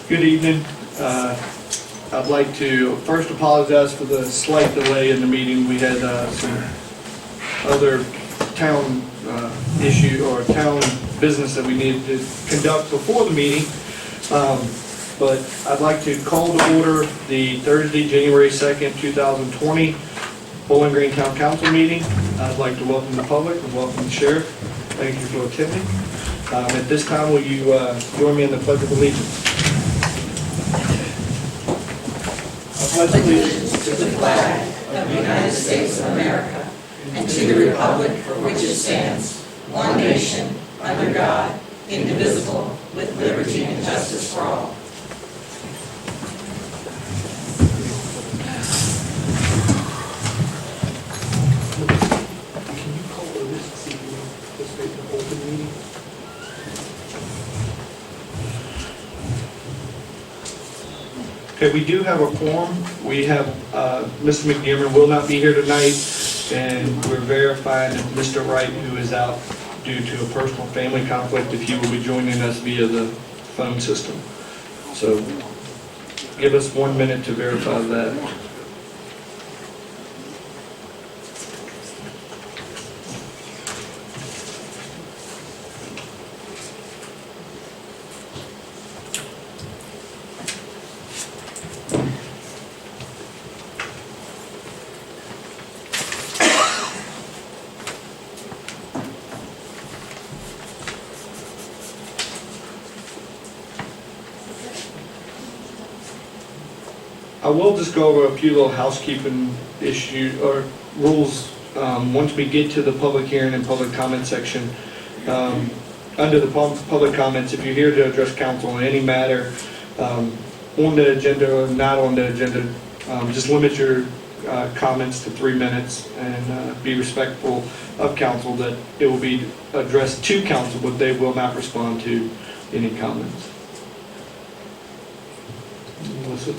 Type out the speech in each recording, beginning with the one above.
Good evening. I'd like to first apologize for the slight delay in the meeting. We had some other town issue or town business that we needed to conduct before the meeting. But I'd like to call to order the Thursday, January 2nd, 2020 Bowling Green Town Council meeting. I'd like to welcome the public and welcome the sheriff. Thank you for attending. At this time, will you join me in the Pledge of Allegiance? I pledge allegiance to the flag of the United States of America and to the republic for which it stands, one nation, under God, indivisible, with liberty and justice for all. Can you call this to see if you participate in the open meeting? Okay, we do have a quorum. We have, Mr. McDermott will not be here tonight, and we're verifying that Mr. Wright, who is out due to a personal family conflict, if he will be joining us via the phone system. So give us 1 minute to verify that. I will just go over a few little housekeeping issues or rules once we get to the public hearing and public comment section. Under the public comments, if you're here to address council on any matter on the agenda or not on the agenda, just limit your comments to 3 minutes and be respectful of council that it will be addressed to council, but they will not respond to any comments. Melissa?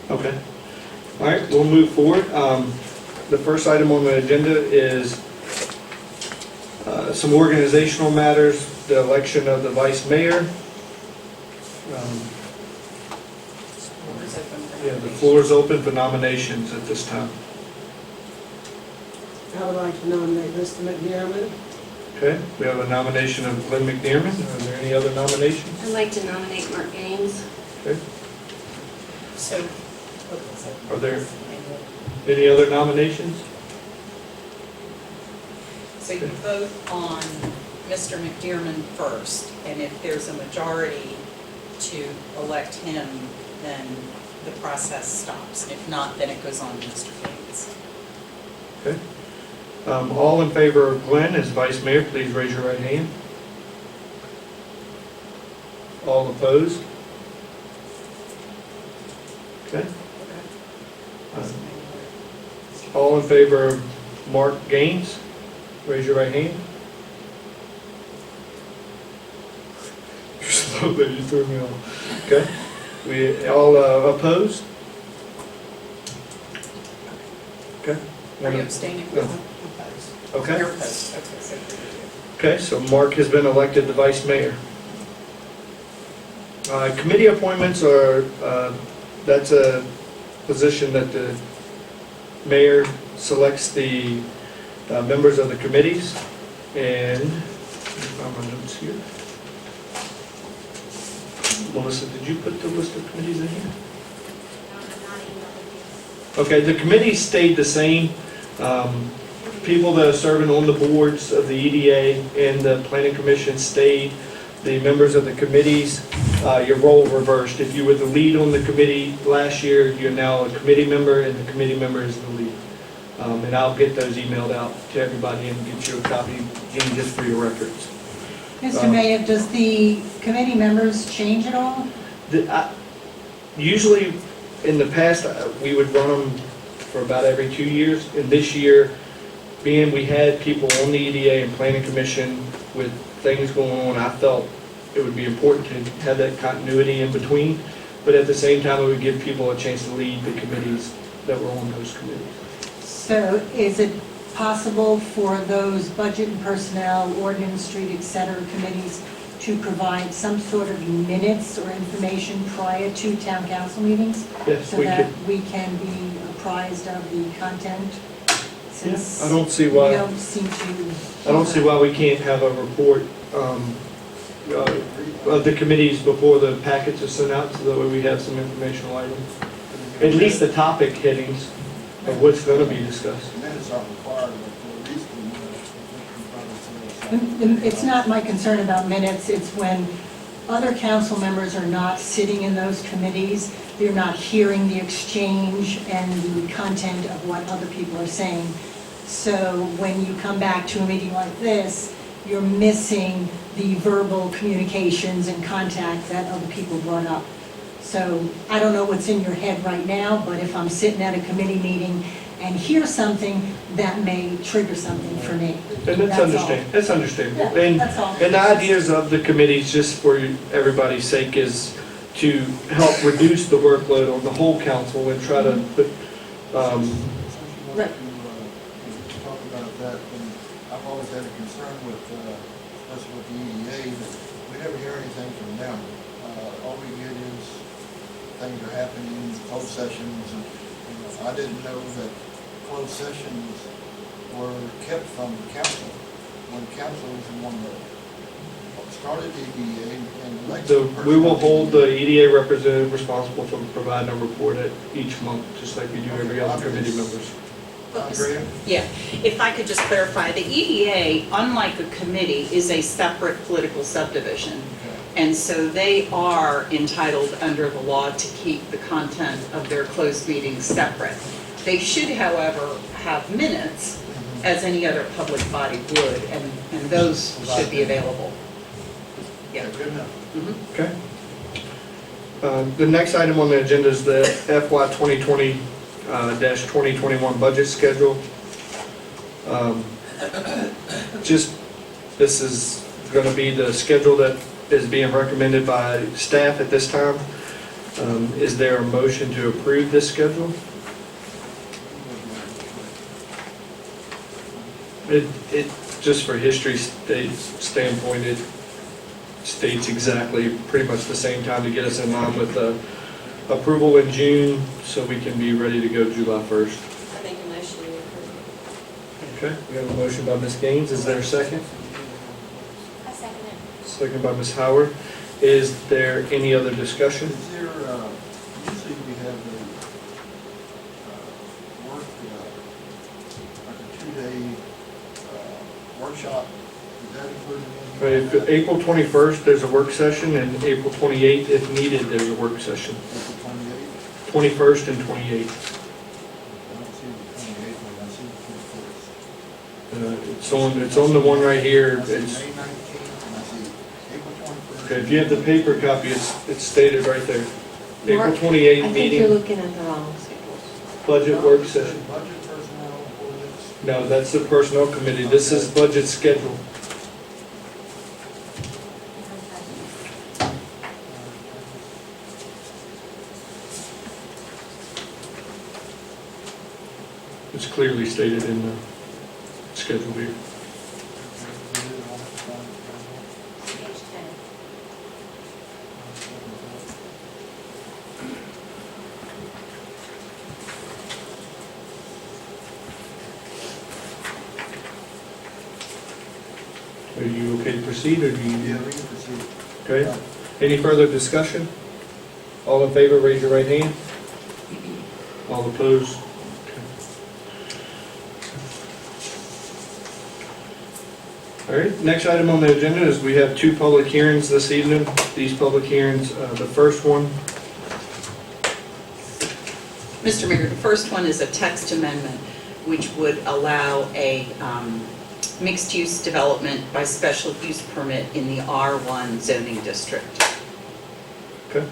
Okay. All right, we'll move forward. The first item on the agenda is some organizational matters, the election of the vice mayor. Yeah, the floor is open for nominations at this time. I would like to nominate Mr. McDermott. Okay, we have a nomination of Glenn McDermott. Are there any other nominations? I'd like to nominate Mark Gaines. Okay. So, Are there any other nominations? So you vote on Mr. McDermott first, and if there's a majority to elect him, then the process stops. If not, then it goes on to Mr. Gaines. Okay. All in favor of Glenn as vice mayor, please raise your right hand. All opposed? Okay. All in favor of Mark Gaines, raise your right hand. You're slow there, you threw me off. Okay. We all opposed? Okay. Are you abstaining? No. Okay. You're opposed. Okay, so you're good. Okay, so Mark has been elected the vice mayor. Committee appointments are, that's a position that the mayor selects the members of the committees. And, my notes here. Melissa, did you put the list of committees in here? Okay, the committees stayed the same. People that are serving on the boards of the EDA and the Planning Commission stayed. The members of the committees, your role reversed. If you were the lead on the committee last year, you're now a committee member, and the committee member is the lead. And I'll get those emailed out to everybody and get you a copy, Jean, just for your records. Mr. Mayor, does the committee members change at all? Usually, in the past, we would run them for about every 2 years. And this year, being we had people on the EDA and Planning Commission with things going on, I felt it would be important to have that continuity in between. But at the same time, it would give people a chance to lead the committees that were on those committees. So is it possible for those budget and personnel, ordinance, street, et cetera, committees to provide some sort of minutes or information prior to town council meetings? Yes, So we that could. we can be apprised of the content? Since I don't see we why, don't seem to. I don't see why we can't have a report of the committees before the packets are sent out, so that way we have some informational items. At least the topic headings of what's going to be discussed. Minutes aren't required, but at least the minutes. It's not my concern about minutes, it's when other council members are not sitting in those committees, they're not hearing the exchange and the content of what other people are saying. So when you come back to a meeting like this, you're missing the verbal communications and contact that other people brought up. So I don't know what's in your head right now, but if I'm sitting at a committee meeting and hear something, that may trigger something for me. And that's understandable, that's understandable. Yeah, And, that's all. and the ideas of the committees, just for everybody's sake, is to help reduce the workload on the whole council and try to put, Right. Talk about that, and I've always had a concern with, especially with the EDA, that we never hear anything from them. All we get is things are happening, closed sessions, and I didn't know that closed sessions were kept from the council, when council was the one that started the EDA and elected. so the person we will on the hold the EDA. EDA representative responsible for providing a report at each month, just like we do every other committee members. Andrea? Yeah, if I could just clarify, the EDA, unlike a committee, is a separate political subdivision. Okay. And so they are entitled under the law to keep the content of their closed meetings separate. They should, however, have minutes, as any other public body would, and those should be available. Yeah. Good enough. Mhm. Okay. The next item on the agenda is the FY 2020 -2021 budget schedule. Just, this is going to be the schedule that is being recommended by staff at this time. Is there a motion to approve this schedule? It, just for history standpoint, it states exactly pretty much the same time to get us in line with the approval in June, so we can be ready to go July 1st. I make a motion to approve. Okay, we have a motion by Ms. Gaines. Is there a second? I second it. Second by Ms. Howard. Is there any other discussion? Is there, usually we have a work, like a 2-day workshop, is that included in? Right, April 21st, there's a work session, and April 28th, if needed, there's a work session. April 28th? 21st and 28th. I don't see the 28th one, I see the 21st. It's on the one right here. I see May It's, 19th, and I see April 21st. okay, if you have the paper copy, it's stated right there. April Mark, 28th I think meeting, you're looking at the wrong schedules. budget work session. Budget personnel ordinance. No, that's the personnel committee. This is budget schedule. It's clearly stated in the schedule here. Page 10. Are you okay to proceed, or do you? Yeah, we can proceed. Okay. Any further discussion? All in favor, raise your right hand. All opposed? All right, next item on the agenda is we have two public hearings this evening. These public hearings, the first one, Mr. Mayor, the first one is a text amendment, which would allow a mixed-use development by special use permit in the R1 zoning district. okay.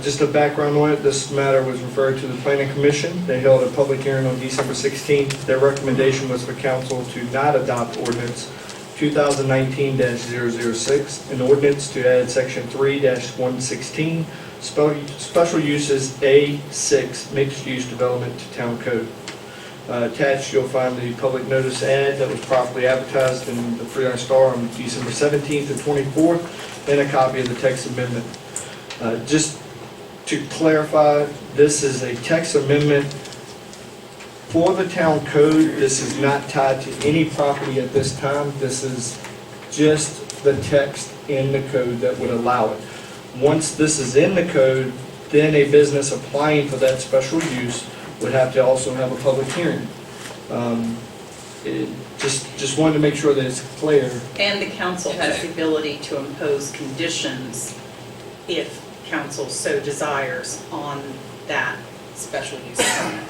Just a background on it, this matter was referred to the planning commission. They held a public hearing on December 16th. Their recommendation was for council to not adopt ordinance 2019-006, an ordinance to add section 3-116, special uses A6 mixed-use development to town code. Attached, you'll find the public notice ad that was properly advertised in the Freelon Star on December 17th and 24th, and a copy of the text amendment. Just to clarify, this is a text amendment for the town code. This is not tied to any property at this time. This is just the text in the code that would allow it. Once this is in the code, then a business applying for that special use would have to also have a public hearing. Just wanted to make sure that it's clear. And the council has the ability to impose conditions if council so desires on that special use permit,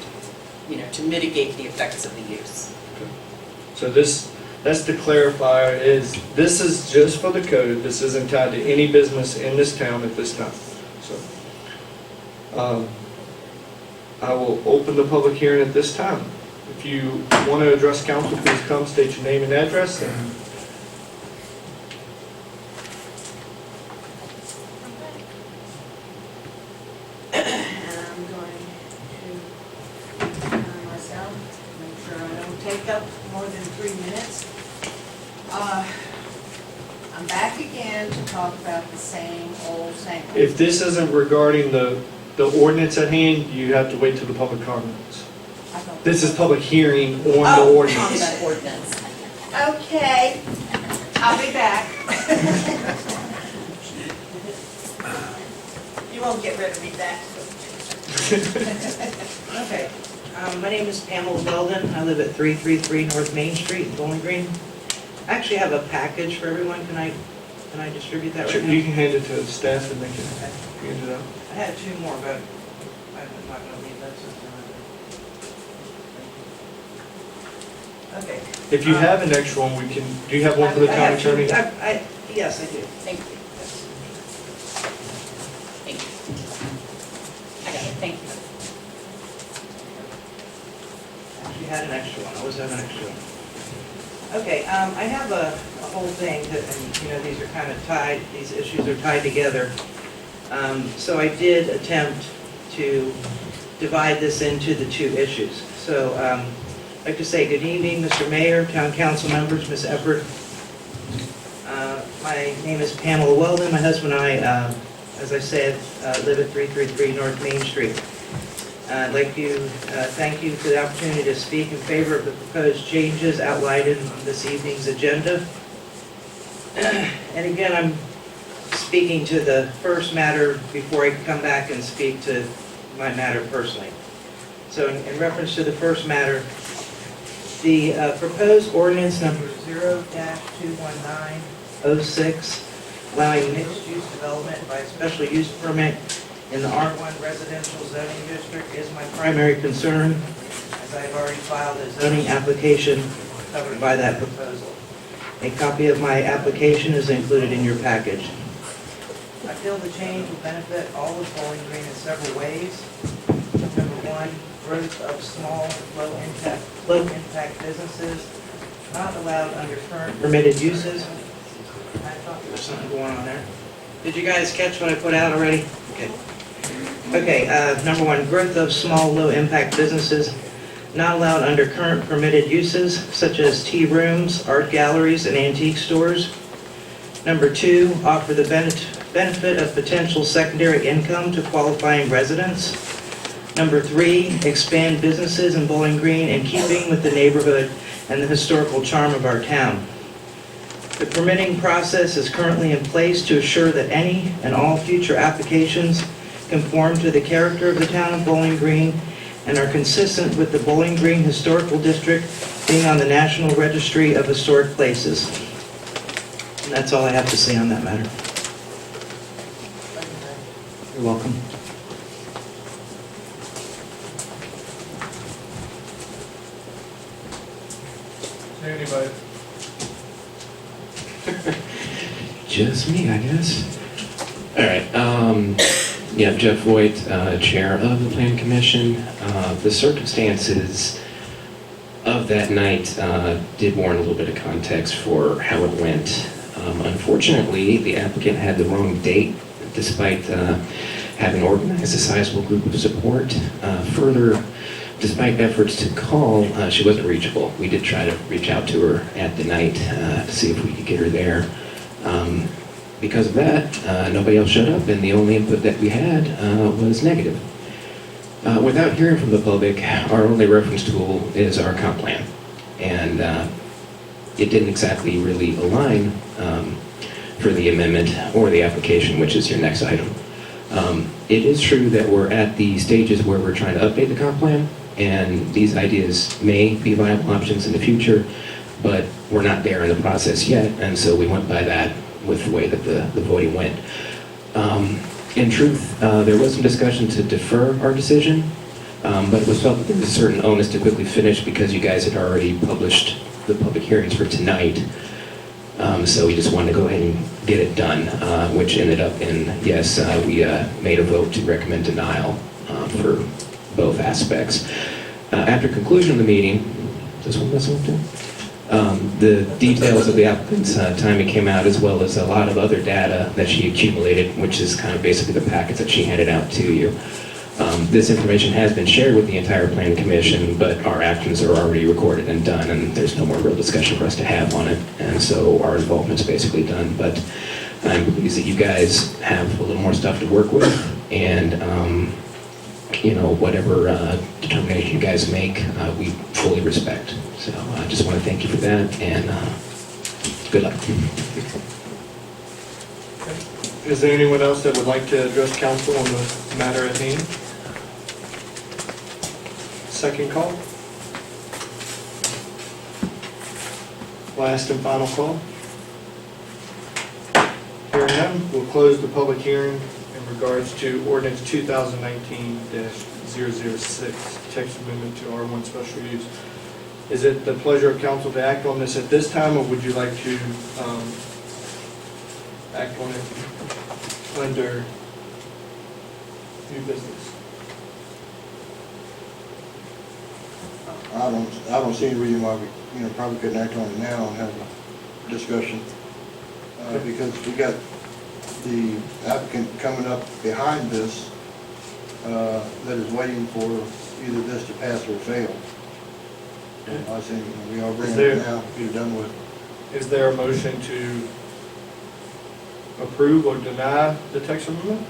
to mitigate the effects of the use. So that's to clarify, this is just for the code. This isn't tied to any business in this town at this time. So, I will open the public hearing at this time. If you want to address council, please come, state your name and address. And I'm going to myself, make sure I don't take up more than 3 minutes. I'm back again to talk about the same old same. if this isn't regarding the ordinance at hand, you have to wait till the public comments. This is public hearing on the Oh, On ordinance. that ordinance. Okay, I'll be back. You won't get rid of me that quick. Okay, my name is Pamela Weldon. I live at 333 North Main Street in Bowling Green. I actually have a package for everyone. Can I distribute that right now? You can hand it to staff and they can hand it out. I had 2 more, but I'm not going to leave that since Okay. If you have an extra one, do you have one for the I town have two- attorney? Yes, I do. Thank you. Thank you. I got it, thank you. Actually had an extra one. I always have an extra one. Okay, I have a whole thing that, and these are kind of tied, these issues are tied together. So I did attempt to divide this into the 2 issues. So I'd like to say good evening, Mr. Mayor, Town Council members, Ms. Everett. My name is Pamela Weldon. My husband and I, as I said, live at 333 North Main Street. I'd like to thank you for the opportunity to speak in favor of the proposed changes outlined in this evening's agenda. And again, I'm speaking to the first matter before I come back and speak to my matter personally. So in reference to the first matter, the proposed ordinance number 0-21906, allowing mixed-use development by special use permit in the R1 residential zoning district is my primary concern, as I've already filed a zoning application covered by that proposal. A copy of my application is included in your package. I feel the change will benefit all of Bowling Green in several ways. Number 1, growth of small, low-impact businesses not allowed under current permitted uses. I thought there was something going on there. Did you guys catch what I put out already? Okay. Okay, number 1, growth of small, low-impact businesses not allowed under current permitted uses, such as tea rooms, art galleries, and antique stores. Number 2, offer the benefit of potential secondary income to qualifying residents. Number 3, expand businesses in Bowling Green in keeping with the neighborhood and the historical charm of our town. The permitting process is currently in place to assure that any and all future applications conform to the character of the town of Bowling Green and are consistent with the Bowling Green Historical District being on the National Registry of Historic Places. And that's all I have to say on that matter. You're welcome. Anybody? Just me, I guess. All right. Yeah, Jeff Voigt, Chair of the Plan Commission. The circumstances of that night did warrant a little bit of context for how it went. Unfortunately, the applicant had the wrong date, despite having organized a sizable group of support. Further, despite efforts to call, she wasn't reachable. We did try to reach out to her at the night to see if we could get her there. Because of that, nobody else showed up, and the only input that we had was negative. Without hearing from the public, our only reference tool is our comp plan. And it didn't exactly really align for the amendment or the application, which is your next item. It is true that we're at the stages where we're trying to update the comp plan, and these ideas may be viable options in the future, but we're not there in the process yet, and so we went by that with the way that the voting went. In truth, there was some discussion to defer our decision, but it was felt that there was a certain onus to quickly finish because you guys had already published the public hearings for tonight. So we just wanted to go ahead and get it done, which ended up in, yes, we made a vote to recommend denial for both aspects. After conclusion of the meeting, this one, too? The details of the applicant's timing came out, as well as a lot of other data that she accumulated, which is kind of basically the packets that she handed out to you. This information has been shared with the entire Planning Commission, but our actions are already recorded and done, and there's no more real discussion for us to have on it, and so our involvement's basically done. But I'm pleased that you guys have a little more stuff to work with, and you know, whatever determination you guys make, we fully respect. So I just want to thank you for that, and good luck. Is there anyone else that would like to address council on the matter at hand? Second call? Last and final call? Hearing none, we'll close the public hearing in regards to ordinance 2019-006, text amendment to R1 special use. Is it the pleasure of council to act on this at this time, or would you like to act on it under new business? I don't see any reason why we, probably couldn't act on it now and have a discussion. Because we got the applicant coming up behind this, that is waiting for either this to pass or fail. I think we all bring it now, get it done with. Is there a motion to approve or deny the text amendment?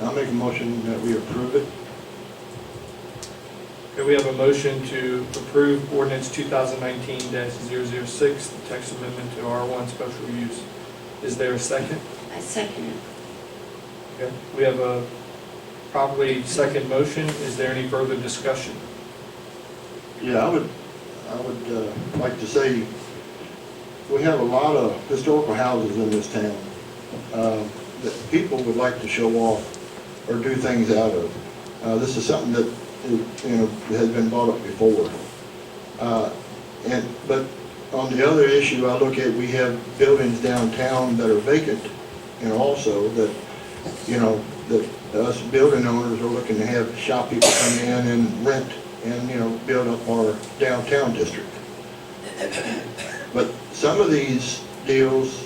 I'll make a motion that we approve it. Okay, we have a motion to approve ordinance 2019-006, the text amendment to R1 special use. Is there a second? I second it. Okay, we have a properly second motion. Is there any further discussion? Yeah, I would like to say, we have a lot of historical houses in this town that people would like to show off or do things out of. This is something that has been brought up before. But on the other issue, I look at, we have buildings downtown that are vacant, also that, that us building owners are looking to have shop people come in and rent and, build up our downtown district. But some of these deals,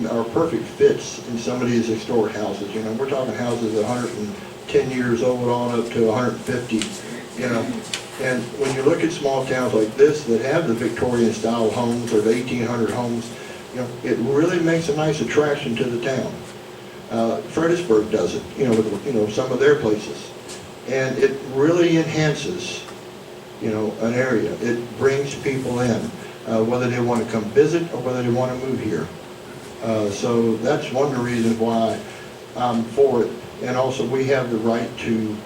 are perfect fits in some of these historic houses. We're talking houses 110 years old on up to 150, And when you look at small towns like this that have the Victorian style homes or the 1800 homes, it really makes a nice attraction to the town. Fredericksburg does it, with, some of their places. And it really enhances, an area. It brings people in, whether they want to come visit or whether they want to move here. So that's one of the reasons why I'm for it. And also, we have the right to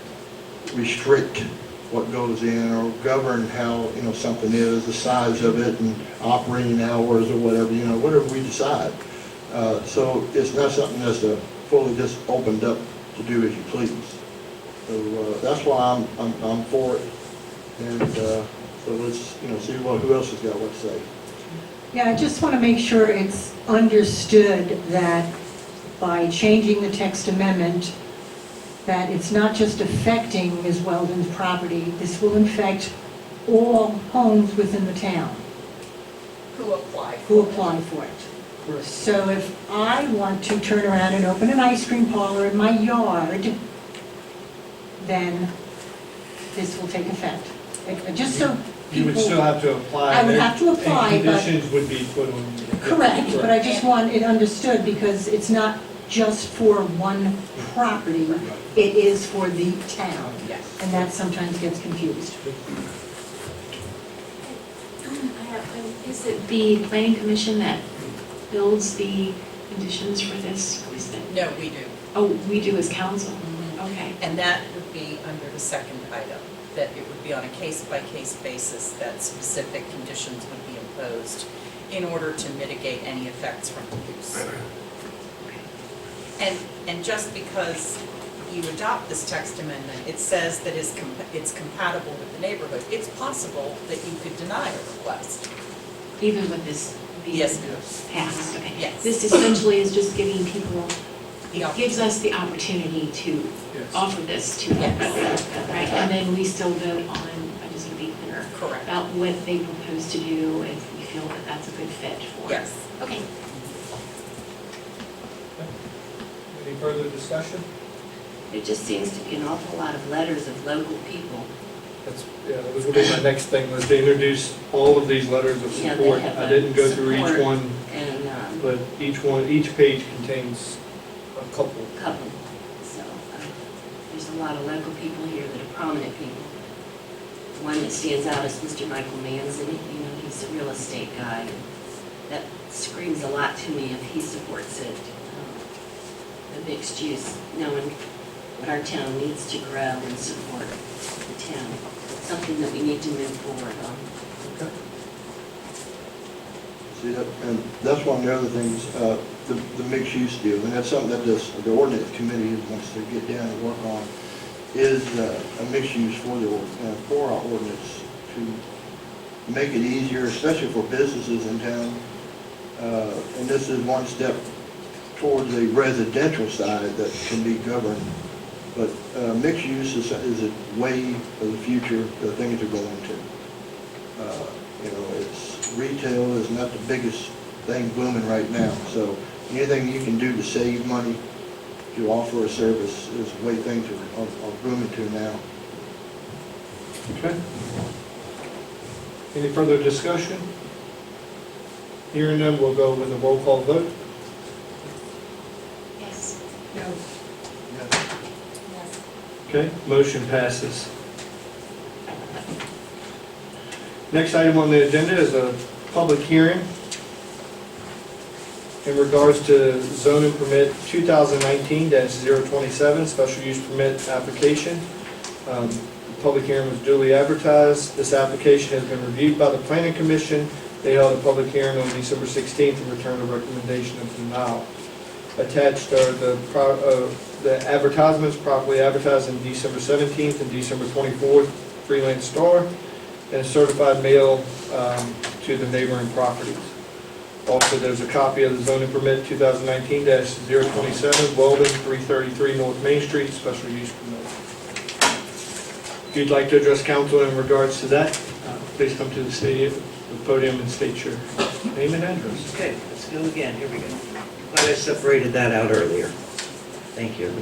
restrict what goes in or govern how, something is, the size of it and operating hours or whatever, whatever we decide. So it's not something that's fully just opened up to do as you please. So that's why I'm for it. And so let's, see who else has got what to say. Yeah, I just want to make sure it's understood that by changing the text amendment, that it's not just affecting Ms. Weldon's property, this will affect all homes within the town Who applied? who apply for it. So if I want to turn around and open an ice cream parlor in my yard, then this will take effect. Just so You would people- still have to apply. I would have to apply, And but- conditions would be put on you. Correct, but I just want it understood because it's not just for one property, it is for the town. Yes. And that sometimes gets confused. Is it the planning commission that builds the conditions for this? Is that- No, we do. Oh, we do as council? Mhm. Okay. And that would be under the second item, that it would be on a case-by-case basis that specific conditions would be imposed in order to mitigate any effects from the use. And just because you adopt this text amendment, it says that it's compatible with the neighborhood. It's possible that you could deny a request. Even with this being Yes. passed? Okay. Yes. This essentially is just giving people, The it gives us the opportunity to Yes. offer this to them. Right, and then we still vote on, I just want to be clear, Correct. about what they propose to do if we feel that that's a good fit for. Yes. Okay. Any further discussion? It just seems to be an awful lot of letters of local people. That was gonna be my next thing, was to introduce all of these letters of Yeah, they support. have I didn't go through each support. one, And but each page contains a couple. couple. So there's a lot of local people here that are prominent people. One that stands out is Mr. Michael Manzin. You know, he's a real estate guy. That screams a lot to me if he supports it. The mixed use, knowing what our town needs to grow and support the town. It's something that we need to move forward on. See, and that's one of the other things, the mixed use deal, and that's something that the ordinance committee wants to get down and work on, is a mixed use for our ordinance to make it easier, especially for businesses in town. And this is one step towards the residential side that can be governed. But mixed use is a way of the future, the things are going to. You know, retail is not the biggest thing booming right now. So anything you can do to save money, to offer a service, is the way things are booming to now. Okay. Any further discussion? Hearing none, we'll go with a roll call vote. Yes. No. Okay, motion passes. Next item on the agenda is a public hearing in regards to zoning permit 2019-027, special use permit application. The public hearing was duly advertised. This application has been reviewed by the Planning Commission. They held a public hearing on December 16th and returned a recommendation of denial. Attached are the advertisements properly advertised on December 17th and December 24th, Freelance Star, and a certified mail to the neighboring properties. Also, there's a copy of the zoning permit 2019-027, Weldon, 333 North Main Street, special use permit. If you'd like to address council in regards to that, please come to the podium and state your name and address. Okay, let's go again, here we go. Glad I separated that out earlier. Thank you.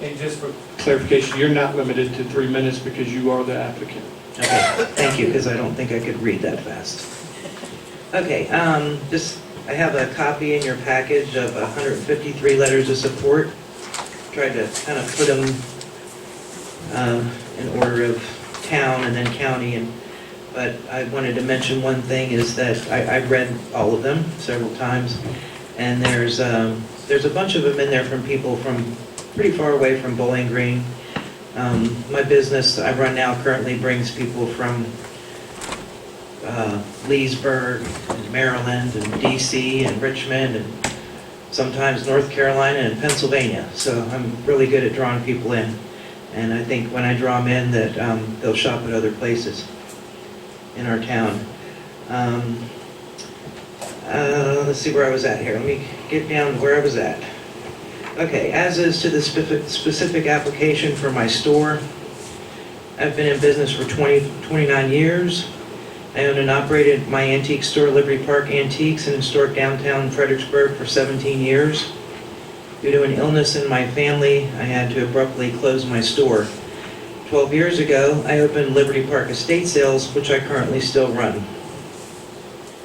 And just for clarification, you're not limited to 3 minutes because you are the applicant. Okay, thank you, because I don't think I could read that fast. Okay, I have a copy in your package of 153 letters of support. Tried to kind of put them in order of town and then county, but I wanted to mention one thing is that I read all of them several times, and there's a bunch of them in there from people from pretty far away from Bowling Green. My business I run now currently brings people from Leesburg, and Maryland, and DC, and Richmond, and sometimes North Carolina and Pennsylvania. So I'm really good at drawing people in. And I think when I draw them in that they'll shop at other places in our town. Let's see where I was at here. Let me get down to where I was at. Okay, as is to the specific application for my store, I've been in business for 29 years. I own and operated my antique store, Liberty Park Antiques, in historic downtown Fredericksburg for 17 years. Due to an illness in my family, I had to abruptly close my store. 12 years ago, I opened Liberty Park Estate Sales, which I currently still run.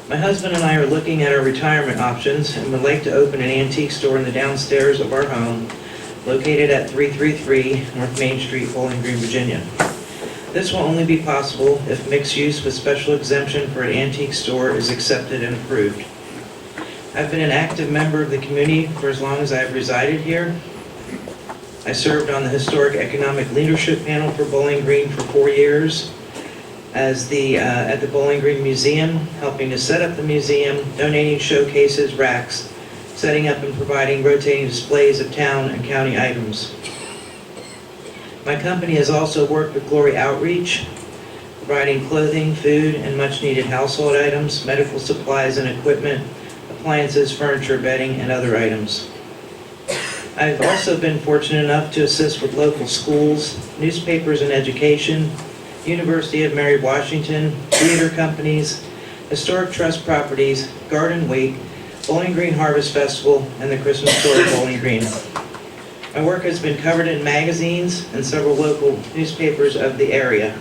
My husband and I are looking at our retirement options and would like to open an antique store in the downstairs of our home, located at 333 North Main Street, Bowling Green, Virginia. This will only be possible if mixed use with special exemption for an antique store is accepted and approved. I've been an active member of the community for as long as I have resided here. I served on the Historic Economic Leadership Panel for Bowling Green for 4 years as at the Bowling Green Museum, helping to set up the museum, donating showcases, racks, setting up and providing rotating displays of town and county items. My company has also worked with Glory Outreach, providing clothing, food, and much-needed household items, medical supplies and equipment, appliances, furniture, bedding, and other items. I've also been fortunate enough to assist with local schools, newspapers and education, University of Mary Washington, theater companies, historic trust properties, Garden Week, Bowling Green Harvest Festival, and the Christmas Tour of Bowling Green. My work has been covered in magazines and several local newspapers of the area.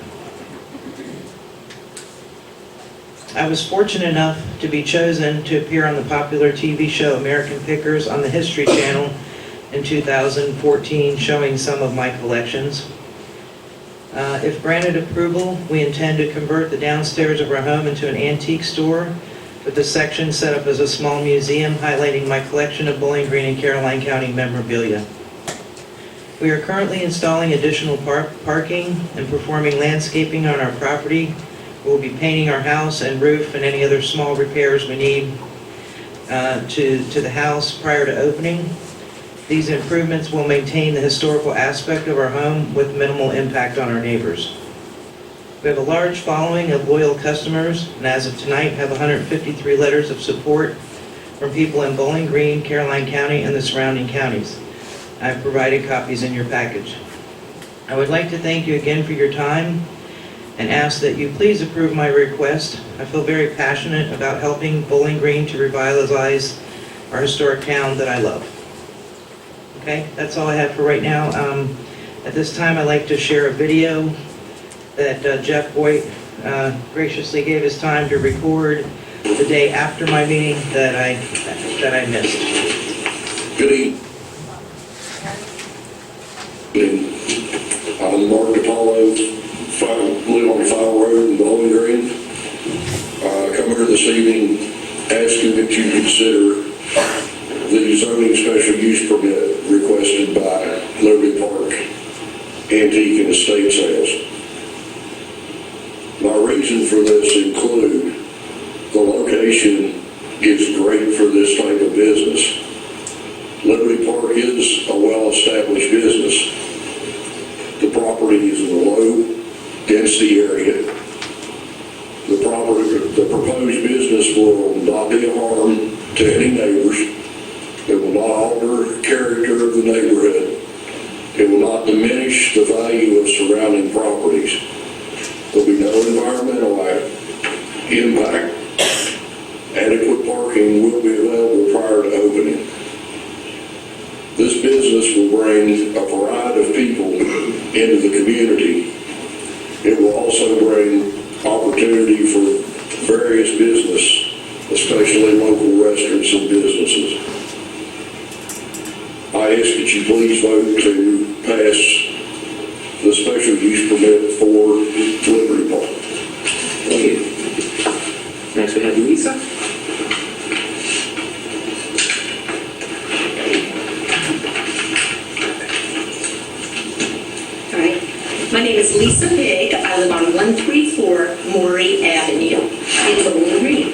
I was fortunate enough to be chosen to appear on the popular TV show American Pickers on the History Channel in 2014, showing some of my collections. If granted approval, we intend to convert the downstairs of our home into an antique store, with the section set up as a small museum highlighting my collection of Bowling Green and Caroline County memorabilia. We are currently installing additional parking and performing landscaping on our property. We'll be painting our house and roof and any other small repairs we need to the house prior to opening. These improvements will maintain the historical aspect of our home with minimal impact on our neighbors. We have a large following of loyal customers, and as of tonight have 153 letters of support from people in Bowling Green, Caroline County, and the surrounding counties. I've provided copies in your package. I would like to thank you again for your time and ask that you please approve my request. I feel very passionate about helping Bowling Green to revitalize our historic town that I love. Okay, that's all I have for right now. At this time, I'd like to share a video that Jeff Voigt graciously gave his time to record the day after my meeting that I missed. Good evening. I'm Mark DiPaolo, live on File Road in Bowling Green. Come here this evening asking that you consider the zoning special use permit requested by Liberty Park Antique and Estate Sales. My reason for this include the location is great for this type of business. Liberty Park is a well-established business. The property is in a low-density area. The proposed business will not be a harm to any neighbors. It will not alter the character of the neighborhood. It will not diminish the value of surrounding properties. There will be no environmental impact. Adequate parking will be available prior to opening. This business will bring a variety of people into the community. It will also bring opportunity for various business, especially local restaurants and businesses. I ask that you please vote to pass the special use permit for Liberty Park. Thank you. Next we have Lisa. Hi, my name is Lisa Pig. I live on 134 Maury Avenue in Bowling Green.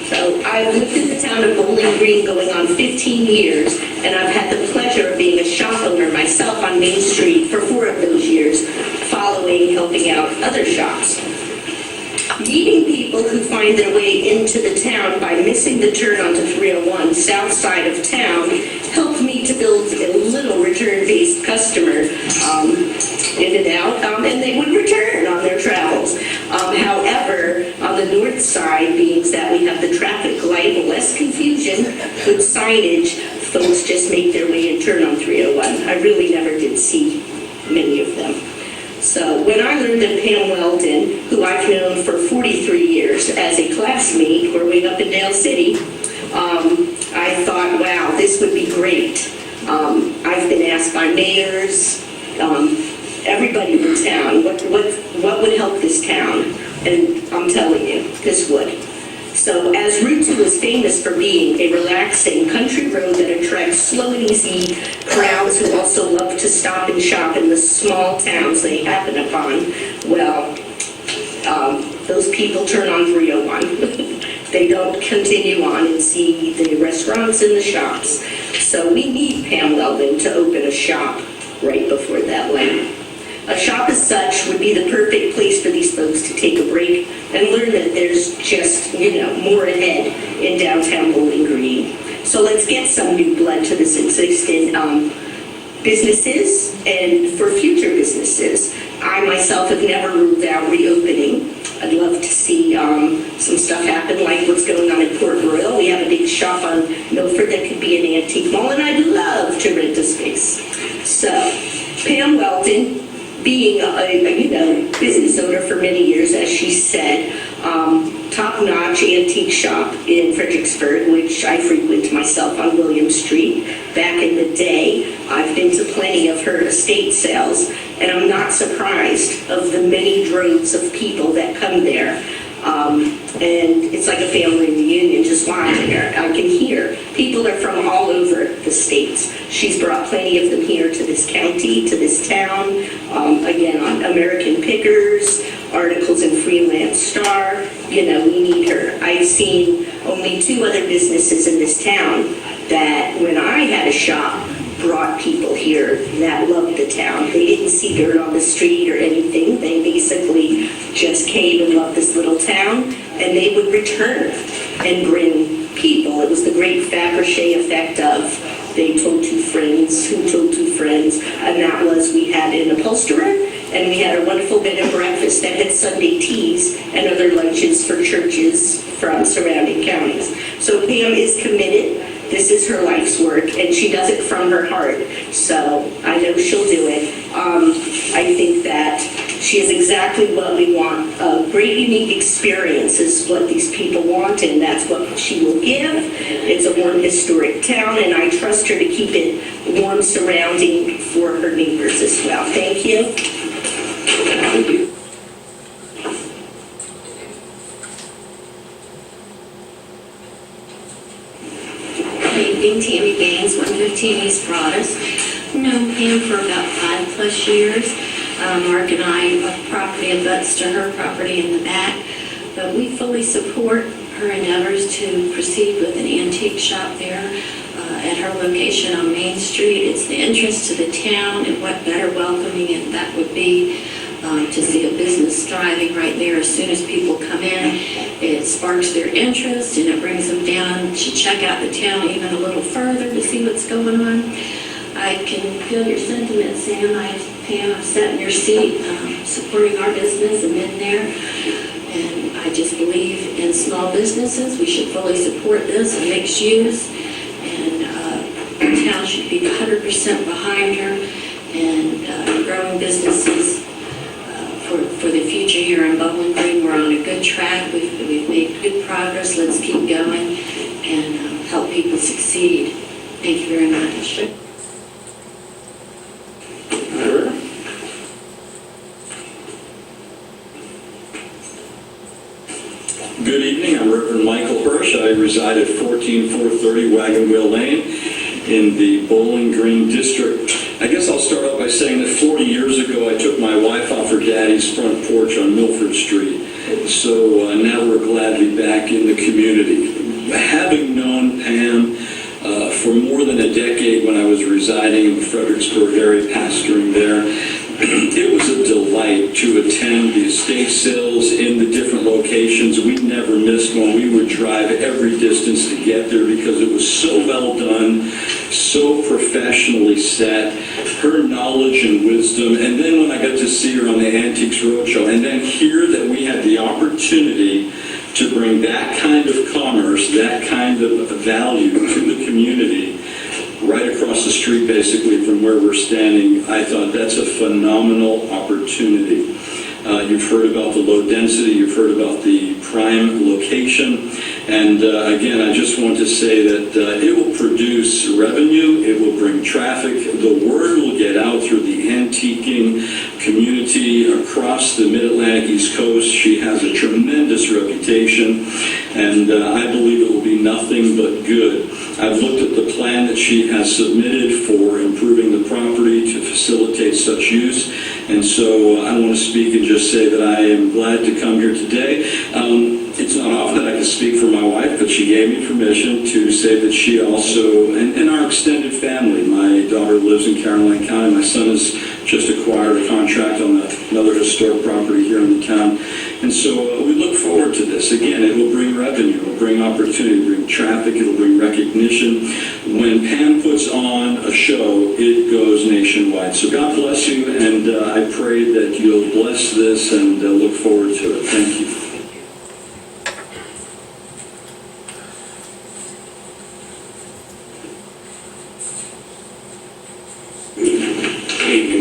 So I've lived in the town of Bowling Green going on 15 years, and I've had the pleasure of being a shop owner myself on Main Street for 4 of those years, following helping out other shops. Meeting people who find their way into the town by missing the turn onto 301 south side of town helped me to build a little return-based customer in and out, and they would return on their travels. However, on the north side, being that we have the traffic light and less confusion with signage, folks just make their way and turn on 301. I really never did see many of them. So when I learned that Pam Weldon, who I've known for 43 years as a classmate growing up in Dale City, I thought, wow, this would be great. I've been asked by mayors, everybody in the town, what would help this town? And I'm telling you, this would. So as Route 2 is famous for being a relaxing country road that attracts slow and easy crowds who also love to stop and shop in the small towns they happen upon, well, those people turn on 301. They don't continue on and see the restaurants and the shops. So we need Pam Weldon to open a shop right before that lane. A shop as such would be the perfect place for these folks to take a break and learn that there's just, more ahead in downtown Bowling Green. So let's get some new blood to this existing businesses and for future businesses. I myself have never ruled out reopening. I'd love to see some stuff happen like what's going on in Port Royal. We have a big shop on Milford that could be an antique mall, and I'd love to rent a space. So, Pam Weldon, being a business owner for many years, as she said, top-notch antique shop in Fredericksburg, which I frequent myself on William Street. Back in the day, I've been to plenty of her estate sales, and I'm not surprised of the many droves of people that come there. And it's like a family reunion just watching her. I can hear people are from all over the states. She's brought plenty of them here to this county, to this town, again on American Pickers, articles in Freelance Star. We need her. I've seen only 2 other businesses in this town that when I had a shop brought people here that loved the town. They didn't see dirt on the street or anything. They basically just came and loved this little town, and they would return and bring people. It was the great Fabergé effect of they told 2 friends who told 2 friends, and that was we had an upholsterer, and we had a wonderful bed and breakfast that had Sunday teas and other lunches for churches from surrounding counties. So Pam is committed. This is her life's work, and she does it from her heart. So I know she'll do it. I think that she is exactly what we want. A great, unique experience is what these people want, and that's what she will give. It's a warm, historic town, and I trust her to keep it warm surrounding for her neighbors as well. Thank you. Thank you. Being Tammy Gaines, 115 East Broadus. Known Pam for about 5+ years. Mark and I have property abuts to her property in the back, but we fully support her endeavors to proceed with an antique shop there at her location on Main Street. It's the interest to the town, and what better welcoming and that would be to see a business thriving right there. As soon as people come in, it sparks their interest and it brings them down to check out the town even a little further to see what's going on. I can feel your sentiments, Sam. Pam, I've sat in your seat supporting our business and been there. And I just believe in small businesses. We should fully support this and mixed use. And the town should be 100% behind her and growing businesses for the future here in Bowling Green. We're on a good track. We've made good progress. Let's keep going and help people succeed. Thank you very much. Good evening, I'm Reverend Michael Hirsch. I reside at 14430 Wagon Wheel Lane in the Bowling Green District. I guess I'll start out by saying that 40 years ago I took my wife off her daddy's front porch on Milford Street. So now we're glad to be back in the community. Having known Pam for more than a decade when I was residing in the Fredericksburg area, pastoring there, it was a delight to attend the estate sales in the different locations. We never missed one. We would drive every distance to get there because it was so well done, so professionally set, her knowledge and wisdom. And then when I got to see her on the Antiques Roadshow, and then hear that we had the opportunity to bring that kind of commerce, that kind of value to the community right across the street basically from where we're standing. I thought that's a phenomenal opportunity. You've heard about the low density, you've heard about the prime location, and again, I just want to say that it will produce revenue, it will bring traffic, the word will get out through the antiquing community across the Mid-Atlantic East Coast. She has a tremendous reputation, and I believe it will be nothing but good. I've looked at the plan that she has submitted for improving the property to facilitate such use, and so I want to speak and just say that I am glad to come here today. It's not often I can speak for my wife, but she gave me permission to say that she also, and our extended family, my daughter lives in Caroline County, my son has just acquired a contract on another historic property here in the town, and so we look forward to this. Again, it will bring revenue, it will bring opportunity, it will bring traffic, it will bring recognition. When Pam puts on a show, it goes nationwide. So God bless you, and I pray that you'll bless this and look forward to it. Thank you.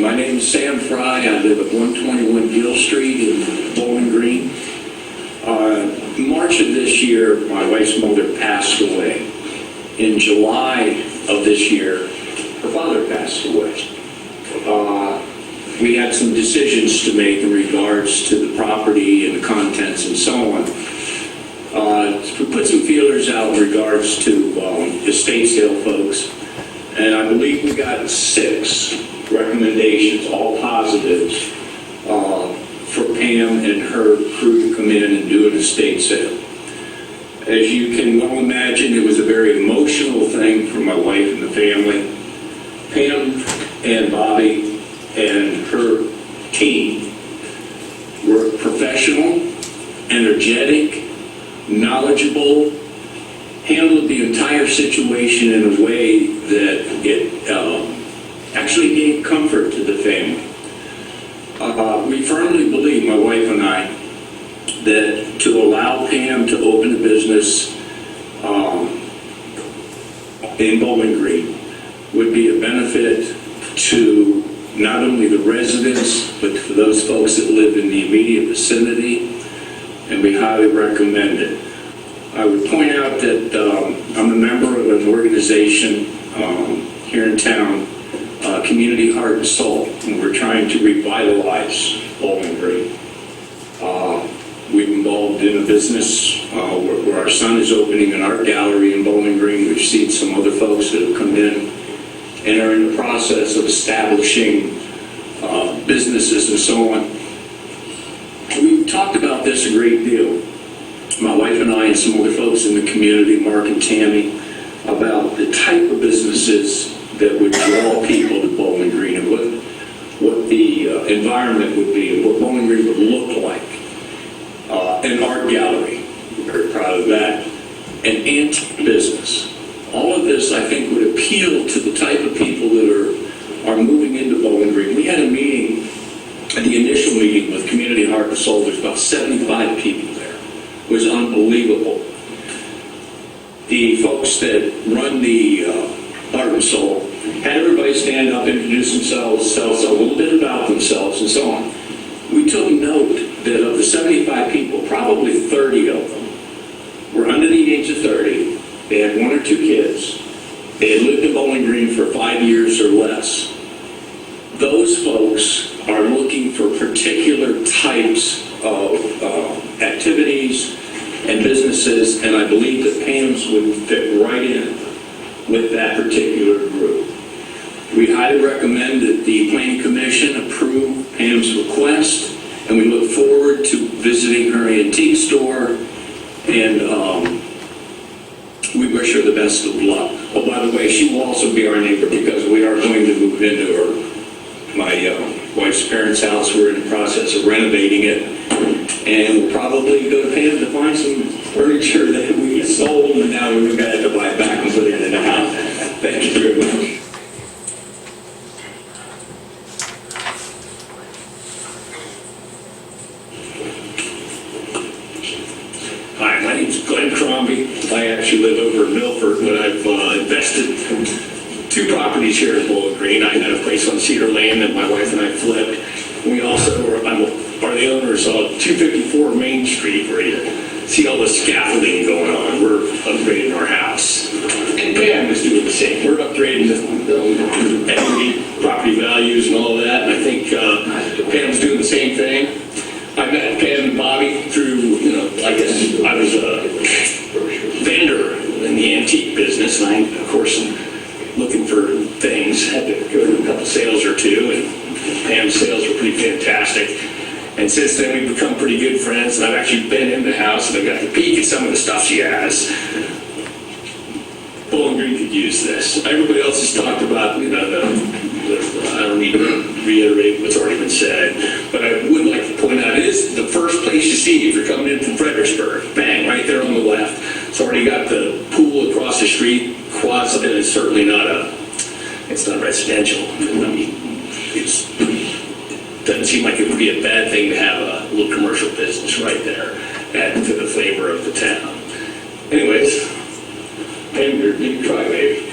My name is Sam Fry. I live at 121 Gill Street in Bowling Green. March of this year, my wife's mother passed away. In July of this year, her father passed away. We had some decisions to make in regards to the property and the contents and so on. We put some feelers out in regards to estate sale folks, and I believe we got 6 recommendations, all positives, for Pam and her crew to come in and do an estate sale. As you can well imagine, it was a very emotional thing for my wife and the family. Pam and Bobby and her team were professional, energetic, knowledgeable, handled the entire situation in a way that it actually gave comfort to the family. We firmly believe, my wife and I, that to allow Pam to open a business in Bowling Green would be a benefit to not only the residents, but for those folks that live in the immediate vicinity, and we highly recommend it. I would point out that I'm a member of an organization here in town, Community Heart and Soul, and we're trying to revitalize Bowling Green. We've involved in a business where our son is opening an art gallery in Bowling Green. We've seen some other folks that have come in and are in the process of establishing businesses and so on. We've talked about this a great deal, my wife and I and some other folks in the community, Mark and Tammy, about the type of businesses that would draw people to Bowling Green and what the environment would be and what Bowling Green would look like. An art gallery, we're very proud of that. An antique business. All of this, I think, would appeal to the type of people that are moving into Bowling Green. We had a meeting, the initial meeting with Community Heart and Soul. There's about 75 people there. It was unbelievable. The folks that run the Heart and Soul had everybody stand up, introduce themselves, tell us a little bit about themselves, and so on. We took note that of the 75 people, probably 30 of them were under the age of 30. They had 1 or 2 kids. They had lived in Bowling Green for 5 years or less. Those folks are looking for particular types of activities and businesses, and I believe that Pam's would fit right in with that particular group. We highly recommend that the Planning Commission approve Pam's request, and we look forward to visiting her antique store, and we wish her the best of luck. Oh, by the way, she will also be our neighbor because we are going to move into my wife's parents' house. We're in the process of renovating it, and we'll probably go to Pam to find some furniture that we sold, and now we've got to buy it back and put it in the house. Thank you very much. Hi, my name's Glenn Crombie. I actually live over in Milford, but I've invested two properties here in Bowling Green. I had a place on Cedar Lane that my wife and I flipped. We also are the owners of 254 Main Street, where you see all the scaffolding going on. We're upgrading our house. And Pam is doing the same. We're upgrading the equity, property values and all that. And I think Pam's doing the same thing. I met Pam and Bobby through, I guess I was a vendor in the antique business, and I, of course, looking for things, had to go to a couple sales or two, and Pam's sales were pretty fantastic. And since then, we've become pretty good friends, and I've actually been in the house, and I've got to peek at some of the stuff she has. Bowling Green could use this. Everybody else has talked about, I don't need to reiterate what's already been said, but I would like to point out, it is the first place you see if you're coming in from Fredericksburg. Bang, right there on the left. It's already got the pool across the street, quads, and it's certainly it's not residential. I mean, it doesn't seem like it would be a bad thing to have a little commercial business right there, add to the flavor of the town. Anyways, Pam, you try, maybe.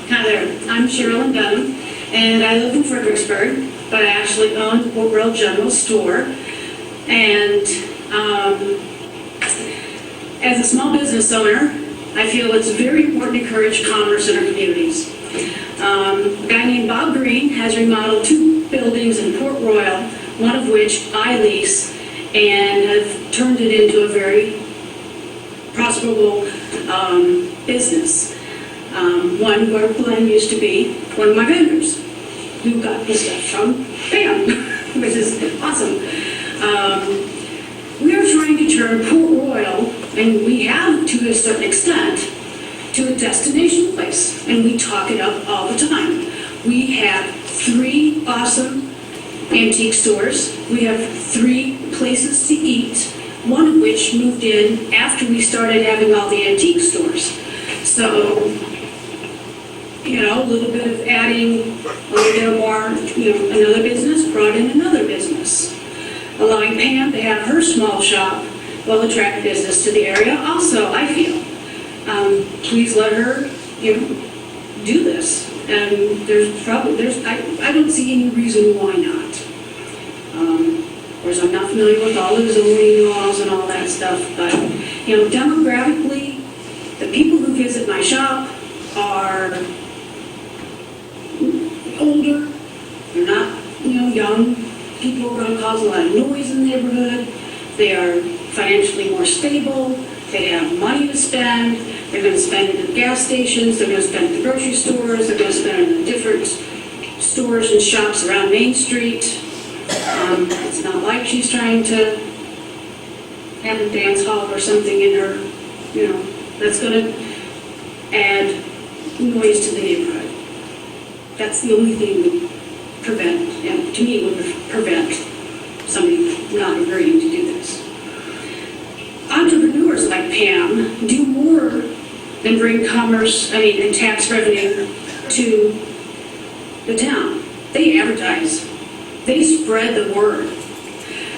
Hi there, I'm Sherilyn Dunham, and I live in Fredericksburg, but I actually own Port Royal General Store. And as a small business owner, I feel it's very important to encourage commerce in our communities. A guy named Bob Green has remodeled 2 buildings in Port Royal, one of which I lease, and have turned it into a very prosperable business. One where Glenn used to be one of my vendors, who got the stuff from Pam, which is awesome. We are trying to turn Port Royal, and we have to a certain extent, to a destination place, and we talk it up all the time. We have 3 awesome antique stores. We have 3 places to eat, one of which moved in after we started having all the antique stores. So, a little bit of adding a little bit more, another business brought in another business. Allowing Pam to have her small shop will attract business to the area also, I feel. Please let her, do this. And I don't see any reason why not. Of course, I'm not familiar with all the zoning laws and all that stuff, but, demographically, the people who visit my shop are older, they're not, young people who are going to cause a lot of noise in the neighborhood. They are financially more stable, they have money to spend, they're going to spend it at gas stations, they're going to spend it at the grocery stores, they're going to spend it in different stores and shops around Main Street. It's not like she's trying to have a dance hall or something in her, that's going to add noise to the neighborhood. That's the only thing that would prevent, and to me would prevent somebody not agreeing to do this. Entrepreneurs like Pam do more than bring and tax revenue to the town. They advertise. They spread the word.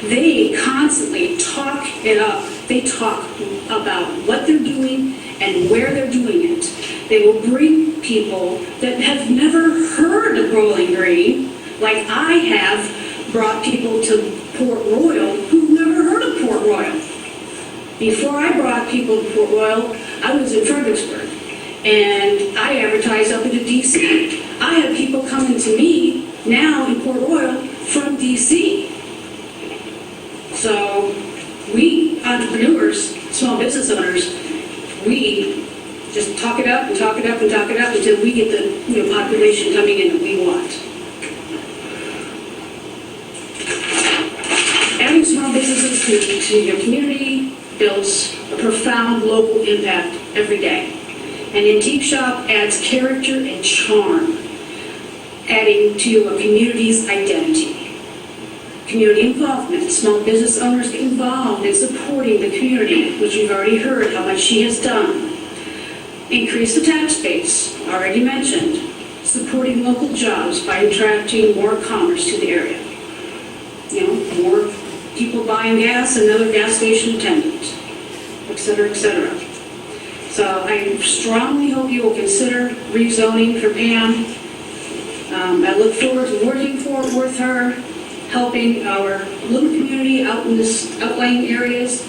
They constantly talk it up. They talk about what they're doing and where they're doing it. They will bring people that have never heard of Bowling Green, like I have brought people to Port Royal who've never heard of Port Royal. Before I brought people to Port Royal, I was in Fredericksburg, and I advertised up into D.C. I have people coming to me now in Port Royal from D.C. So we entrepreneurs, small business owners, we just talk it up and talk it up and talk it up until we get the population coming in that we want. Adding small businesses to your community builds a profound local impact every day. An antique shop adds character and charm, adding to a community's identity. Community involvement. Small business owners get involved in supporting the community, which you've already heard how much she has done. Increase the tax base, already mentioned. Support supporting local jobs by attracting more commerce to the area. You know, more people buying gas, another gas station attendant, et cetera, et cetera. So I strongly hope you will consider rezoning for Pam. I look forward to working with her, helping our little community out in this outlying areas,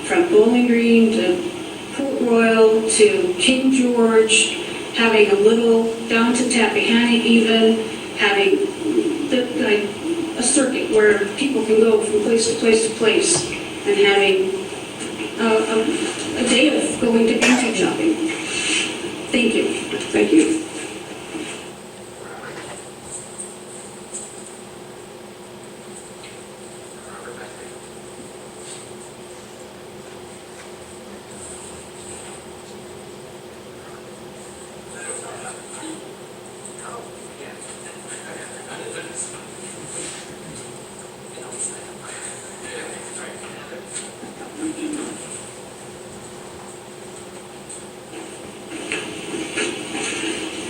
from Bowling Green to Port Royal to King George, having a little down to Tappahannock even, having a circuit where people can go from place to place to place, and having a day of going to antique shopping. Thank you. Thank you.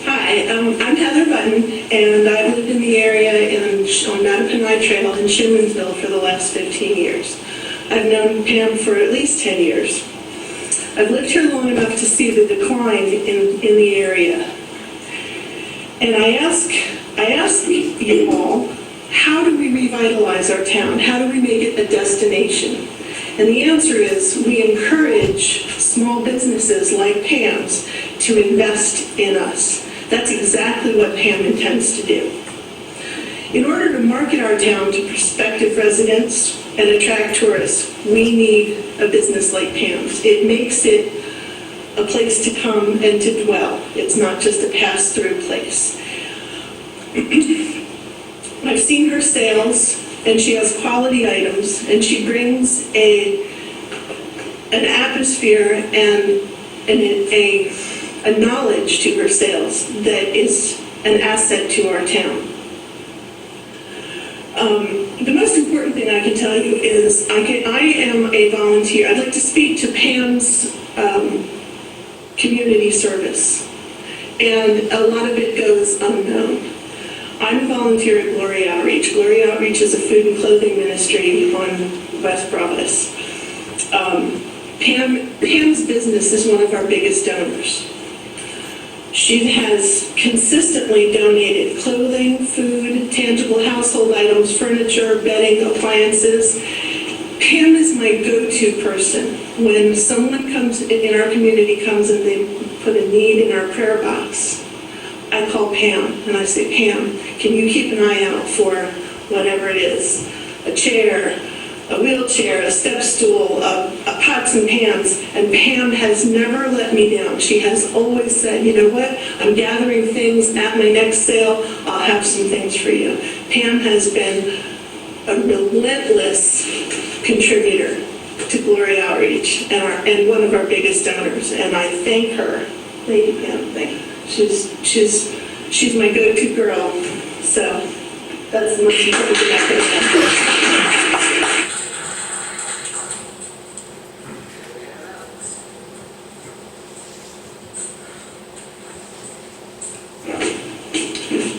Hi, I'm Heather Button, and I've lived in the area on Mattaponi Trail in Shermansville for the last 15 years. I've known Pam for at least 10 years. I've lived here long enough to see the decline in the area. And I ask you all, how do we revitalize our town? How do we make it a destination? And the answer is we encourage small businesses like Pam's to invest in us. That's exactly what Pam intends to do. In order to market our town to prospective residents and attract tourists, we need a business like Pam's. It makes it a place to come and to dwell. It's not just a pass-through place. I've seen her sales, and she has quality items, and she brings an atmosphere and a knowledge to her sales that is an asset to our town. The most important thing I can tell you is I am a volunteer. I'd like to speak to Pam's community service, and a lot of it goes unknown. I'm a volunteer at Glory Outreach. Glory Outreach is a food and clothing ministry on West Broadus. Pam's business is one of our biggest donors. She has consistently donated clothing, food, tangible household items, furniture, bedding, appliances. Pam is my go-to person. When someone in our community comes and they put a need in our prayer box, I call Pam and I say, Pam, can you keep an eye out for whatever it is? A chair, a wheelchair, a step stool, a pots and pans, and Pam has never let me down. She has always said, you know what, I'm gathering things at my next sale, I'll have some things for you. Pam has been a relentless contributor to Glory Outreach and one of our biggest donors, and I thank her. Lady Pam, thank her. She's my go-to girl, so that's the most important thing I can say.